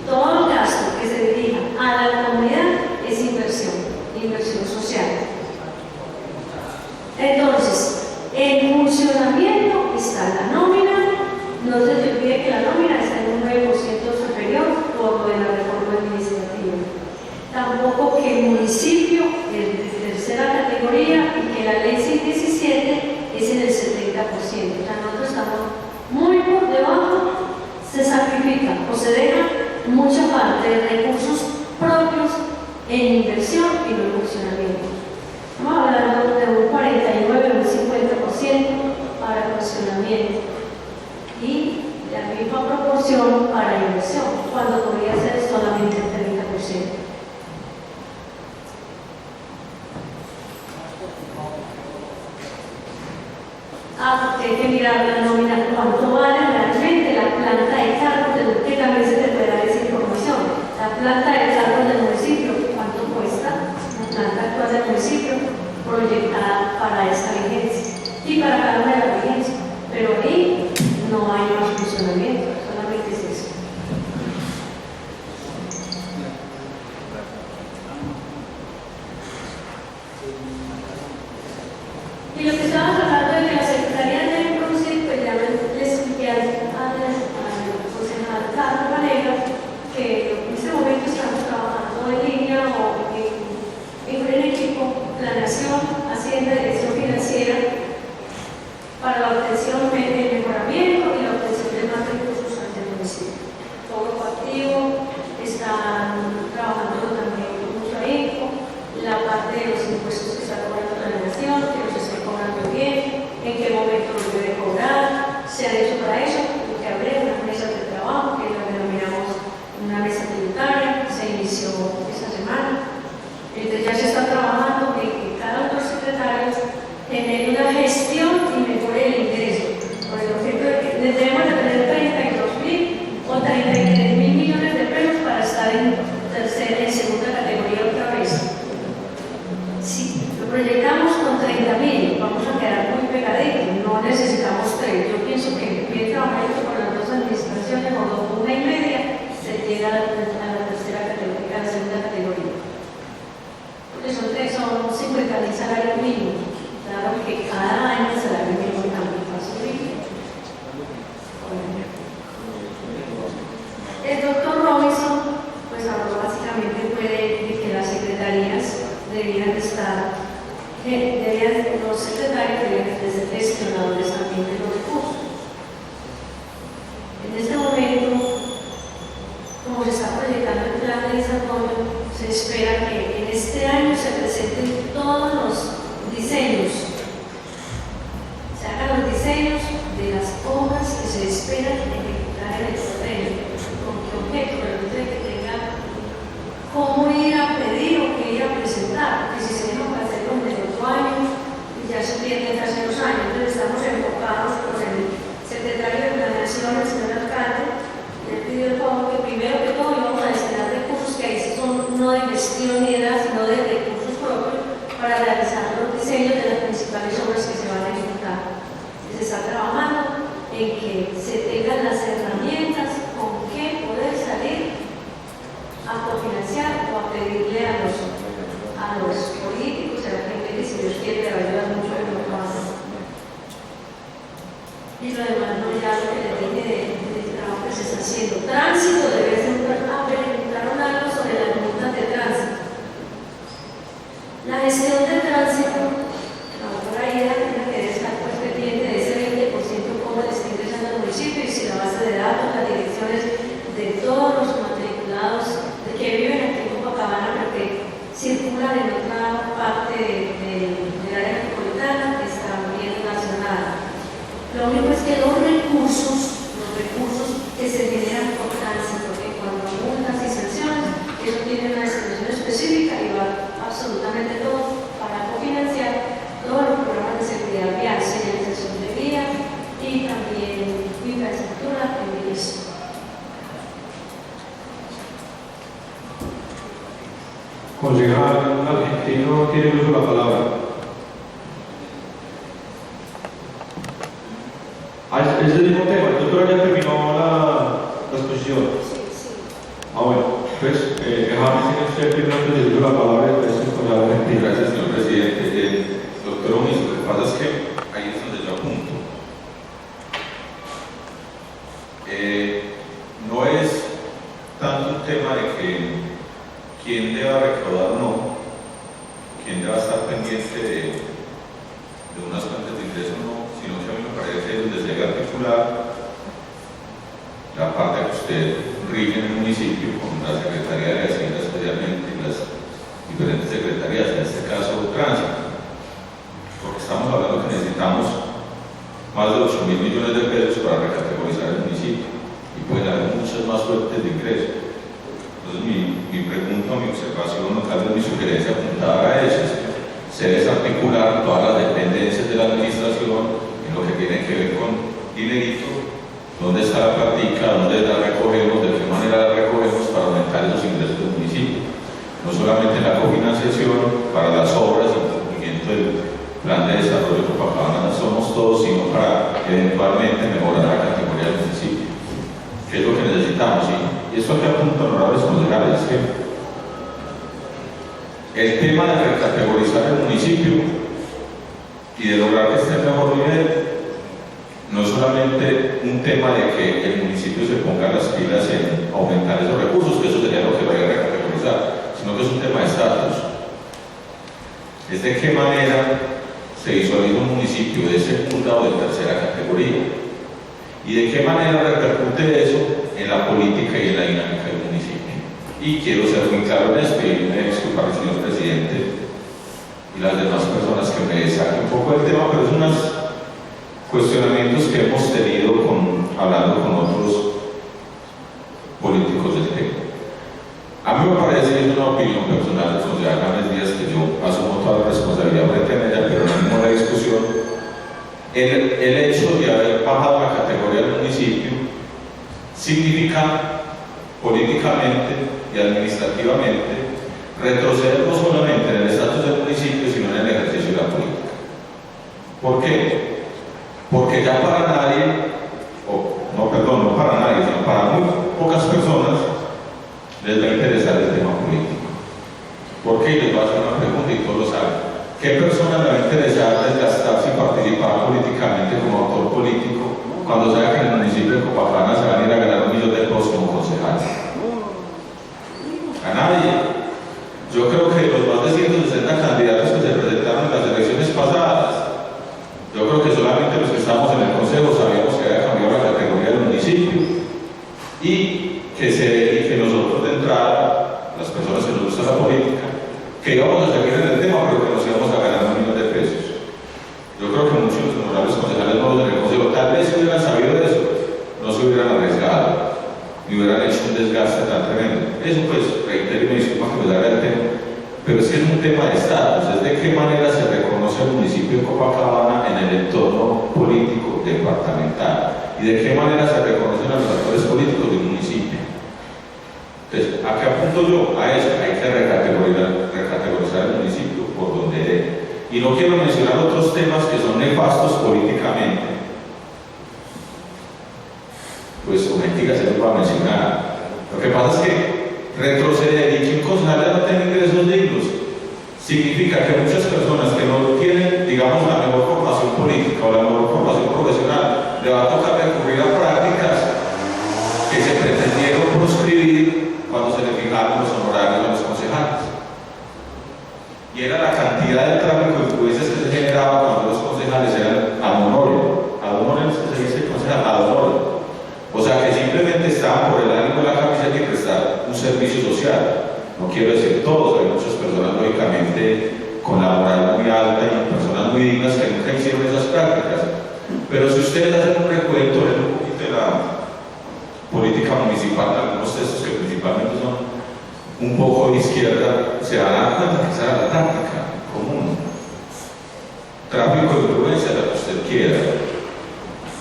todo gasto que se dirija a la comunidad es inversión social. Entonces, en funcionamiento está la nómina. No se te olvide que la nómina está en un 9% superior por lo de la reforma administrativa. Tampoco que el municipio es de tercera categoría y que la ley 617 es en el 70%. O sea, nosotros estamos muy por debajo, se sacrifica o se deja mucha parte de recursos propios en inversión y no en funcionamiento. Estamos hablando de un 49 o un 50% para funcionamiento y la misma proporción para inversión, cuando podría ser solamente el 30%. Porque hay que mirar la nómina, cuánto vale realmente la planta de cargos, que también se te puede dar esa información. La planta de cargos del municipio, cuánto cuesta la planta actual del municipio proyectada para esta vigencia y para cada una de las vigencias. Pero ahí no hay más funcionamiento, solamente es eso. Y lo que estábamos hablando de que las secretarías deben producir, pues ya les expliqué al concejal Carlos Varela que en este momento estamos trabajando en línea o en un equipo, planeación, hacienda, dirección financiera, para la obtención del mejoramiento y la obtención de más recursos ante el municipio. Todo activo, están trabajando también mucho ahí, la parte de los impuestos que está cobrando la nación, que los esté cobrando bien, en qué momento los debe cobrar, se han hecho para eso, que habrá unas mesas de trabajo, que la denominamos una mesa tributaria, se inició esta semana. Entonces ya se está trabajando en que cada uno de los secretarios tener una gestión y mejore el ingreso. Por ejemplo, debemos de tener 32.000 o 33.000 millones de pesos para estar en segunda categoría otra vez. Si lo proyectamos con 30.000, vamos a quedar muy pegaditos, no necesitamos 3. Yo pienso que bien trabajando con las dos administraciones o una y media, se llega a la tercera categoría, a la segunda categoría. Porque son 50.000 salarios mínimos. Claro que cada año el salario mínimo también va a subir. El doctor Robinson pues habló básicamente de que las secretarías debían estar, los secretarios debían ser gestionadores también de los recursos. En este momento, como no de gestión ni edad, sino de recursos propios para realizar los diseños de las principales obras que se van a ejecutar. Se está trabajando en que se tengan las herramientas con que poder salir a cofinanciar o a pedirle a los políticos, a la gente que si Dios quiere le va a ayudar mucho en lo que va a hacer. Y lo demás no, ya lo que le dije del trabajo que se está haciendo. Tránsito debe ser preguntaron algo sobre las multas de tránsito. La gestión del tránsito, la doctora Ida tiene que estar pues pendiente de ese 20% cómo le está ingresando al municipio y si la base de datos, las direcciones de todos los matriculados que viven aquí en Copacabana, porque circulan en otra parte del área metropolitana que está bien relacionada. Lo único es que los recursos que se generan por tránsito, que cuando multas y sanciones, eso tiene una destinación específica y va absolutamente todo para cofinanciar todos los programas de seguridad vial, señalización de vía y también infraestructura en vías. Concejal argentino tiene uso de la palabra. Es del mismo tema, el doctor ya terminó la exposición. Sí. Bueno, pues déjame decir usted primero que le dio la palabra y después el concejal argentino. Gracias, señor presidente. Doctor Omis, lo que pasa es que ahí es donde yo apunto. No es tanto un tema de que quién deba recaudar o no, quién deba estar pendiente de unas fuentes de ingreso o no, sino que a mí me parece donde se debe articular la parte que usted rige en el municipio con la Secretaría de Hacienda, especialmente y las diferentes secretarías, en este caso tránsito, porque estamos hablando que necesitamos más de 8.000 millones de pesos para recategorizar el municipio y pueden haber muchas más fuentes de ingreso. Entonces mi pregunta, mi observación, o tal vez mi sugerencia apuntada a eso es que se desarticular todas las dependencias de la administración en lo que tiene que ver con dinerito, dónde está la platica, dónde la recogemos, de qué manera la recogemos para aumentar esos ingresos del municipio. No solamente la cofinanciación para las obras y el cumplimiento del plan de desarrollo de Copacabana somos todos, sino para eventualmente mejorar la categoría del municipio, que es lo que necesitamos. Y eso que apunta honorables concejales, es que el tema de recategorizar el municipio y de lograr que esté en mejor nivel no es solamente un tema de que el municipio se ponga las pilas en aumentar esos recursos, que eso sería lo que vaya a recategorizar, sino que es un tema de estatus. Es de qué manera se visualiza un municipio de segunda o de tercera categoría y de qué manera repercute eso en la política y en la dinámica del municipio. Y quiero ser muy claro en esto, y me disculpar al señor presidente y las demás personas que me saquen un poco del tema, pero es unos cuestionamientos que hemos tenido hablando con otros políticos del tema. A mí me parece, es una opinión personal del concejal James Díaz, que yo asumo toda la responsabilidad frente a ella, pero no en la discusión, el hecho de haber bajado la categoría del municipio significa políticamente y administrativamente retroceder no solamente en el estatus del municipio, sino en el ejercicio de la política. ¿Por qué? Porque ya para nadie, no para nadie, sino para muy pocas personas les va a interesar el tema político. ¿Por qué? Y les voy a hacer una pregunta y todos lo saben. ¿Qué persona le va a interesar desgastarse y participar políticamente como autor político cuando sabe que en el municipio de Copacabana se van a ir a ganar 1 millón de pesos como concejales? A nadie. Yo creo que los más de 160 candidatos que se presentaron en las elecciones pasadas, yo creo que solamente los que estamos en el consejo sabíamos que había cambiado la categoría del municipio y que nosotros de entrada, las personas que nos gusta la política, que íbamos a seguir en el tema, pero que nos íbamos a ganar 1 millón de pesos. Yo creo que muchos honorables concejales nuevos en el consejo, tal vez si hubieran sabido de eso, no se hubieran arriesgado, ni hubieran hecho un desgaste tan tremendo. Eso pues, reitero y me disculpa que me salga el tema, pero es que es un tema de estatus, es de qué manera se reconoce el municipio de Copacabana en el entorno político departamental y de qué manera se reconocen a los actores políticos del municipio. Entonces, ¿a qué apunto yo? A eso, hay que recategorizar el municipio por donde debe. Y no quiero mencionar otros temas que son nefastos políticamente. Pues con mentiras se los va a mencionar. Lo que pasa es que retroceder y que un concejal no tenga ingresos dignos significa que muchas personas que no tienen, digamos, la mejor formación política o la mejor formación profesional, le va a tocar recurrir a prácticas que se pretendieron proscribir cuando se le fijaron los honorarios a los concejales. Y era la cantidad de tráfico de influencias que se generaba cuando los concejales eran ad honorem. Ad honorem se dice concejal, ad honorem. O sea que simplemente estaban por el ánimo de la camiseta y prestar un servicio social. No quiero decir todos, hay muchas personas lógicamente con la moral muy alta y personas muy dignas que nunca hicieron esas prácticas. Pero si ustedes hacen un recuento de un poquito de la política municipal, algunos textos que principalmente son un poco de izquierda, se van a dar cuenta que esa era la práctica común. Tráfico de influencia, lo que usted quiera.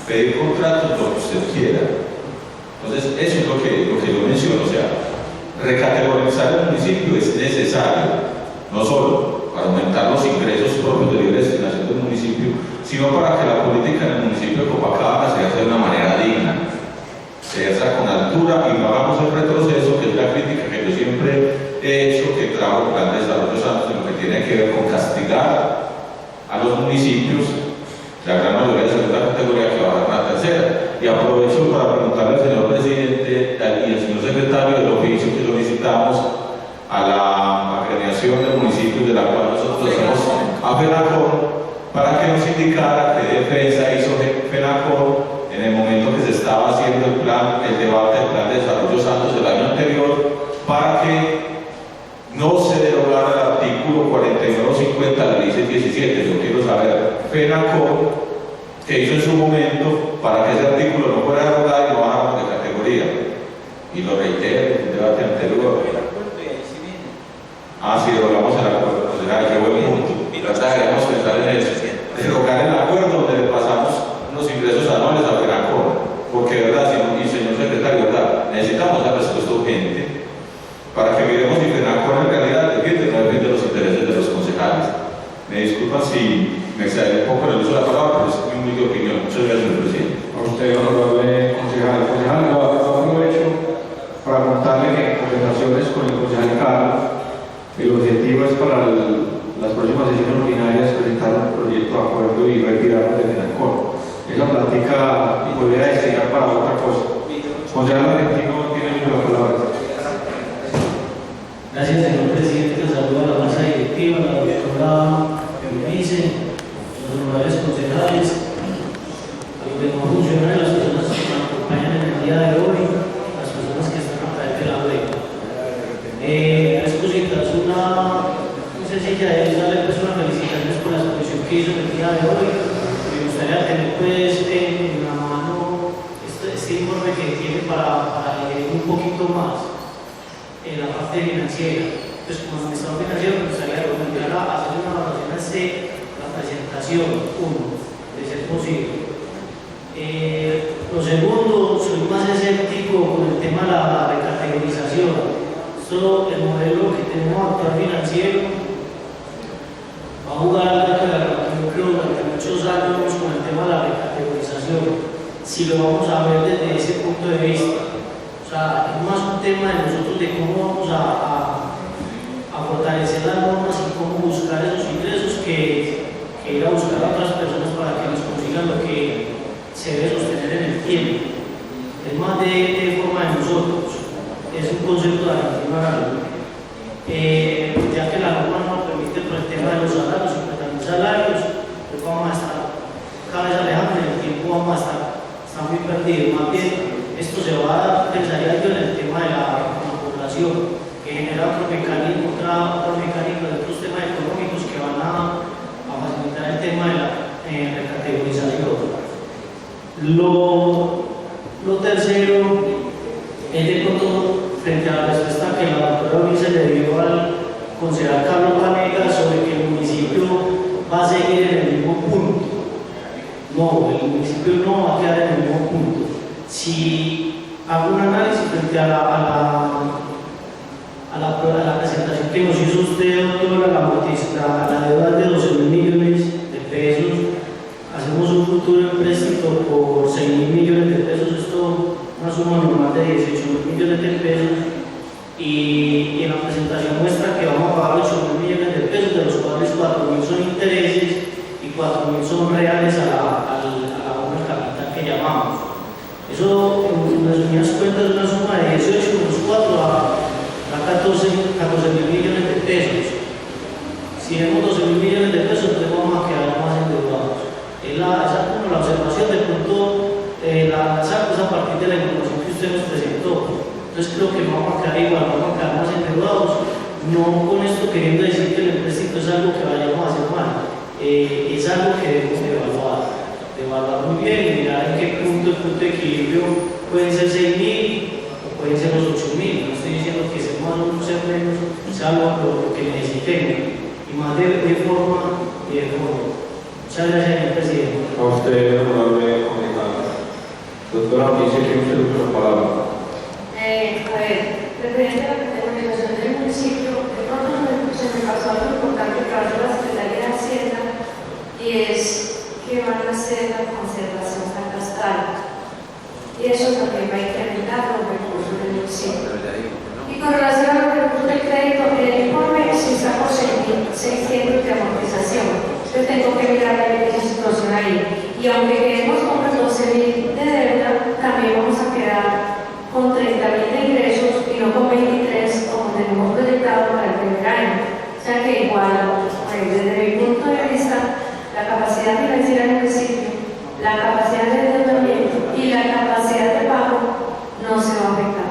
Pedir contratos, lo que usted quiera. Entonces, eso es lo que yo menciono, o sea, recategorizar el municipio es necesario, no solo para aumentar los ingresos propios de libre destinación del municipio, sino para que la política en el municipio de Copacabana se haga de una manera digna, se haga con altura y no hagamos el retroceso, que es la crítica que yo siempre he hecho, que trajo el plan de desarrollo santos, en lo que tiene que ver con castigar a los municipios, la gran mayoría de segunda categoría que va a la tercera. Y aprovecho para preguntarle al señor presidente y al señor secretario del oficio que solicitamos a la agremiación de municipios de la cual nosotros hacemos a FENACOR para que nos indicara qué defensa hizo FENACOR en el momento que se estaba haciendo el debate del plan de desarrollo santos del año anterior, para que no se derogara el artículo 49 o 50 de la ley 17. Yo quiero saber, FENACOR, que hizo en su momento para que ese artículo no fuera derogado y no bajáramos de categoría. Y lo reitero en el debate anterior. Sí, derogamos el acuerdo. O sea, qué buen punto. Debemos pensar en eso. Derogar el acuerdo donde le pasamos los ingresos anuales a FENACOR. Porque, verdad, señor secretario, verdad, necesitamos la respuesta urgente para que miremos si FENACOR en realidad defiende o no defiende los intereses de los concejales. Me disculpan si me excedí un poco en el uso de la palabra, pero es mi humilde opinión. Muchas gracias, señor presidente. A usted, honorable concejal. Concejal, yo aprovecho para contarle que en conversaciones con el concejal Carlos, el objetivo es para las próximas sesiones ordinarias presentar un proyecto de acuerdo y retirarlo de FENACOR. Esa plática podría destinar para otra cosa. Concejal argentino tiene la palabra. Gracias, señor presidente. Saludo a la mesa directiva, a la doctora vice, los honorables concejales, a los demás funcionarios, las personas que nos acompañan en el día de hoy, las personas que están acá de la web. Tres cositas. Una muy sencilla es darle una felicitaciones por la exposición que hizo el día de hoy. Me gustaría tener pues en la mano este informe que tiene para leer un poquito más en la parte financiera. Pues como administrador financiero me gustaría recomendar a hacer una evaluación de la presentación, de ser posible. Lo segundo, soy más escéptico con el tema de la recategorización. Esto, el modelo que tenemos actual financiero va a jugar a la yo creo durante muchos años con el tema de la recategorización, si lo vamos a ver desde ese punto de vista. O sea, es más un tema de nosotros de cómo vamos a fortalecer las normas y cómo buscar esos ingresos que ir a buscar a otras personas para que nos consigan lo que se debe sostener en el tiempo. Es más de forma de nosotros, es un concepto de arreglar algo. Ya que la norma no permite por el tema de los salarios, y también salarios, pues vamos a estar cada vez alejando en el tiempo, vamos a estar muy perdidos. Más bien, esto se va a dar, pensaría yo, en el tema de la población, que genera otro mecanismo de otros temas económicos que van a facilitar el tema de la recategorización. Lo tercero es de pronto frente a la respuesta que la doctora Luisa le dio al concejal Carlos Vanegas sobre que el municipio va a seguir en el mismo punto. No, el municipio no va a quedar en el mismo punto. Si hago un análisis frente a por 6.000 millones de pesos, esto una suma normal de 18.000 millones de pesos, y en la presentación muestra que vamos a pagar 8.000 millones de pesos, de los cuales 4.000 son intereses y 4.000 son reales a la obra capital que llamamos. Eso, en resumidas cuentas, es una suma de 18 menos 4 a 14.000 millones de pesos. Si vemos 12.000 millones de pesos, entonces vamos a quedar más endeudados. Esa como la observación de pronto la saco a partir de la información que usted nos presentó. Entonces creo que no vamos a quedar igual, vamos a quedar más endeudados. No con esto queriendo decir que el empréstito es algo que vayamos a hacer mal, es algo que debemos de evaluar muy bien y mirar en qué punto el punto de equilibrio pueden ser 6.000 o pueden ser los 8.000. No estoy diciendo que sea más o sea menos, sea lo que necesitemos, y más de forma y de forma. Muchas gracias, señor presidente. A usted, honorable concejal. Doctora, ¿qué dice que usted usa la palabra? Referente a la organización del municipio, de pronto se me pasó algo importante que habla la Secretaría de Hacienda, y es que van a hacer la conservación catastral. Y eso también va a incrementar los recursos del municipio. Y con relación a los recursos del crédito, el informe sí está por 600 de amortización. Yo tengo que mirar la situación ahí. Y aunque quedemos con los 12.000 de deuda, también vamos a quedar con 30.000 de ingresos y no con 23 como tenemos proyectado para el primer año. O sea que igual, desde mi punto de vista, la capacidad financiera del municipio, la capacidad de endeudamiento y la capacidad de pago no se va a afectar.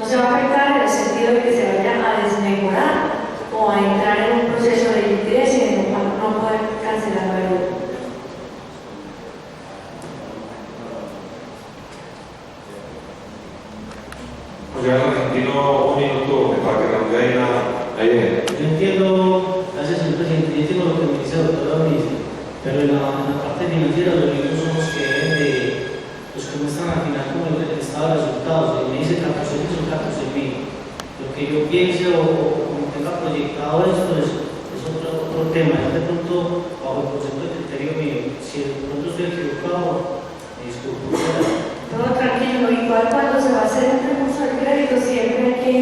No se va a afectar en el sentido de que se vaya a desmejorar o a entrar en un proceso de liquidez y de no poder cancelar la deuda. José Argentino, un minuto para que nos dé la idea. Yo entiendo, gracias señor presidente, yo entiendo lo que me dice la doctora Luisa, pero en la parte financiera los libros son los que deben de, los que muestran al final como el estado de resultados. Y me dice 14.000 son 14.000. Lo que yo piense o como tenga proyectado esto es otro tema. Ya de pronto, bajo el concepto de criterio mío, si de pronto estoy equivocado, me disculpo. No, tranquilo, igual cuando se va a hacer un recurso de crédito siempre hay que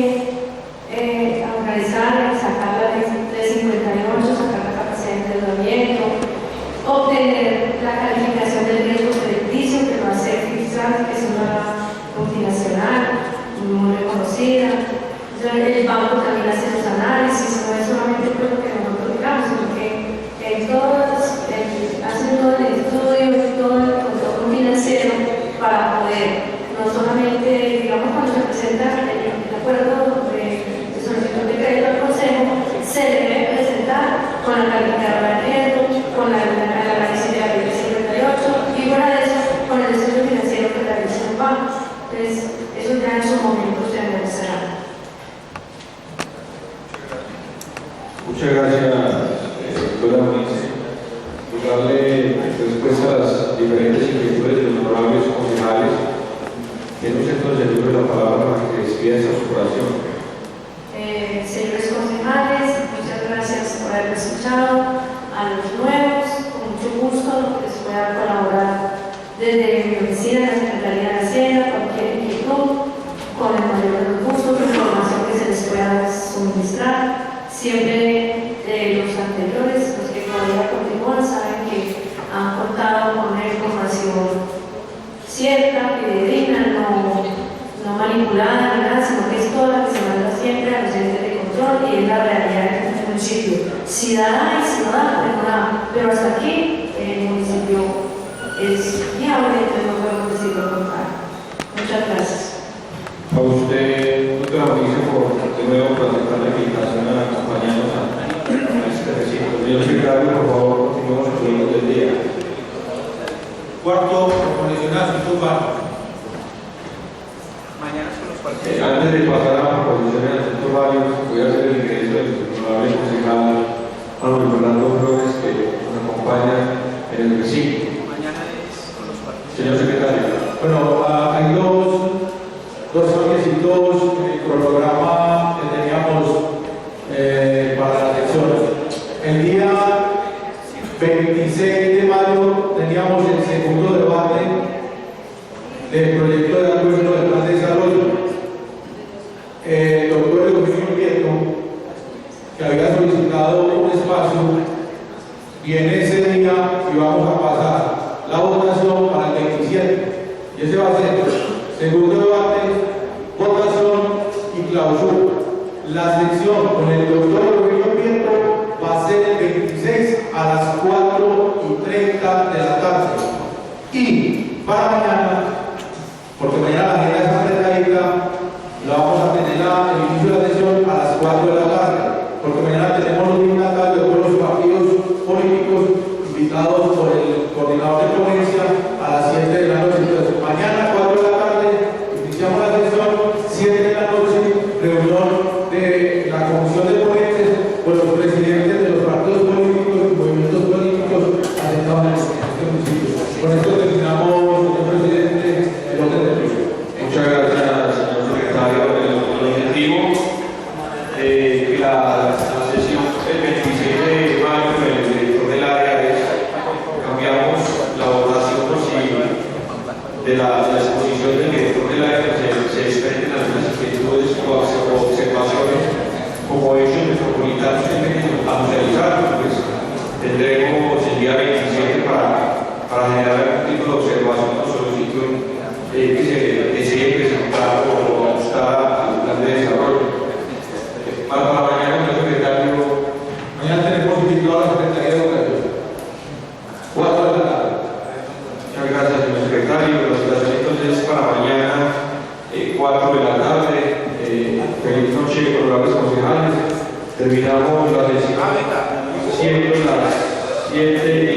analizar, sacar la ley 358, sacar la capacidad de endeudamiento, obtener la calificación del riesgo crediticio que lo hace FISAL, que es una multinacional muy reconocida. El banco también hace los análisis, no es solamente por lo que nosotros digamos, sino que hacen todo el estudio, todo el control financiero para poder, no solamente, digamos, cuando se presenta el acuerdo de solicitud de crédito al Consejo, se debe presentar con la calificadora de riesgo, con la análisis de la ley 58 y fuera de eso, con el estudio financiero que realiza el banco. Entonces, eso ya en su momento se analizará. Muchas gracias, doctora Muniz. Por darle respuesta a las diferentes inquietudes de los honorables concejales. Tenemos entonces el libro de la palabra para que despida esta oración. Señores concejales, muchas gracias por haberme escuchado. A los nuevos, con mucho gusto, les pueda colaborar desde mi oficina, la Secretaría de Hacienda, cualquier inquietud, con el mayor de los gustos, información que se les pueda suministrar. Siempre de los anteriores, los que todavía continúan, saben que han contado con una información cierta, fidedigna, no manipulada ni nada, sino que es toda la que se manda siempre a los entes de control y es la realidad del municipio. Si da y si no da, pues no da. Pero hasta aquí el municipio es viable, entonces no podemos decirlo contrario. Muchas gracias. A usted, doctora Muniz, por de nuevo presentar la invitación a acompañarnos a este recinto. Señor secretario, por favor, continuemos con el del día. Cuarto, proposición de asuntos básicos. Mañana son los partidos. Antes de pasar a la proposición de asuntos varios, voy a hacer el ingreso del honorable concejal Manuel Fernando Flores, que nos acompaña en el recinto. Mañana es con los partidos. Señor secretario. Bueno, hay dos solicitudes en el cronograma que teníamos para las elecciones. El día 26 de mayo teníamos el segundo debate y clausura. La sección con el doctor Eugenio Prieto va a ser el 26 a las 4:30 de la tarde. Y para mañana, porque mañana la agenda está apretadita, la vamos a tener el inicio de la sesión a las 4 de la tarde, porque mañana tenemos los dignatarios de todos los partidos políticos invitados por el coordinador de ponencia a las 7 de la noche. Entonces, mañana a 4 de la tarde iniciamos la sesión, 7 de la noche, reunión de la comisión de ponentes con los presidentes de los partidos políticos y movimientos políticos asentados en este municipio. Con esto terminamos, señor presidente, el orden del día. Muchas gracias, señor secretario. El objetivo de la sesión del 26 de mayo del director del área es cambiamos la votación de la exposición del director del área que se desprenden algunas inquietudes o observaciones como hechos metropolitanos que vamos a realizar. Pues tendremos el día 27 para generar algún tipo de observación o solicitud que se desee presentar o ajustar al plan de desarrollo. Para mañana, señor secretario, Mañana tenemos invitado a la Secretaría de Educación. 4 de la tarde. muchas gracias, señor secretario. La citación entonces para mañana, 4 de la tarde. Feliz noche, honorables concejales. Terminamos la sesión siendo las 7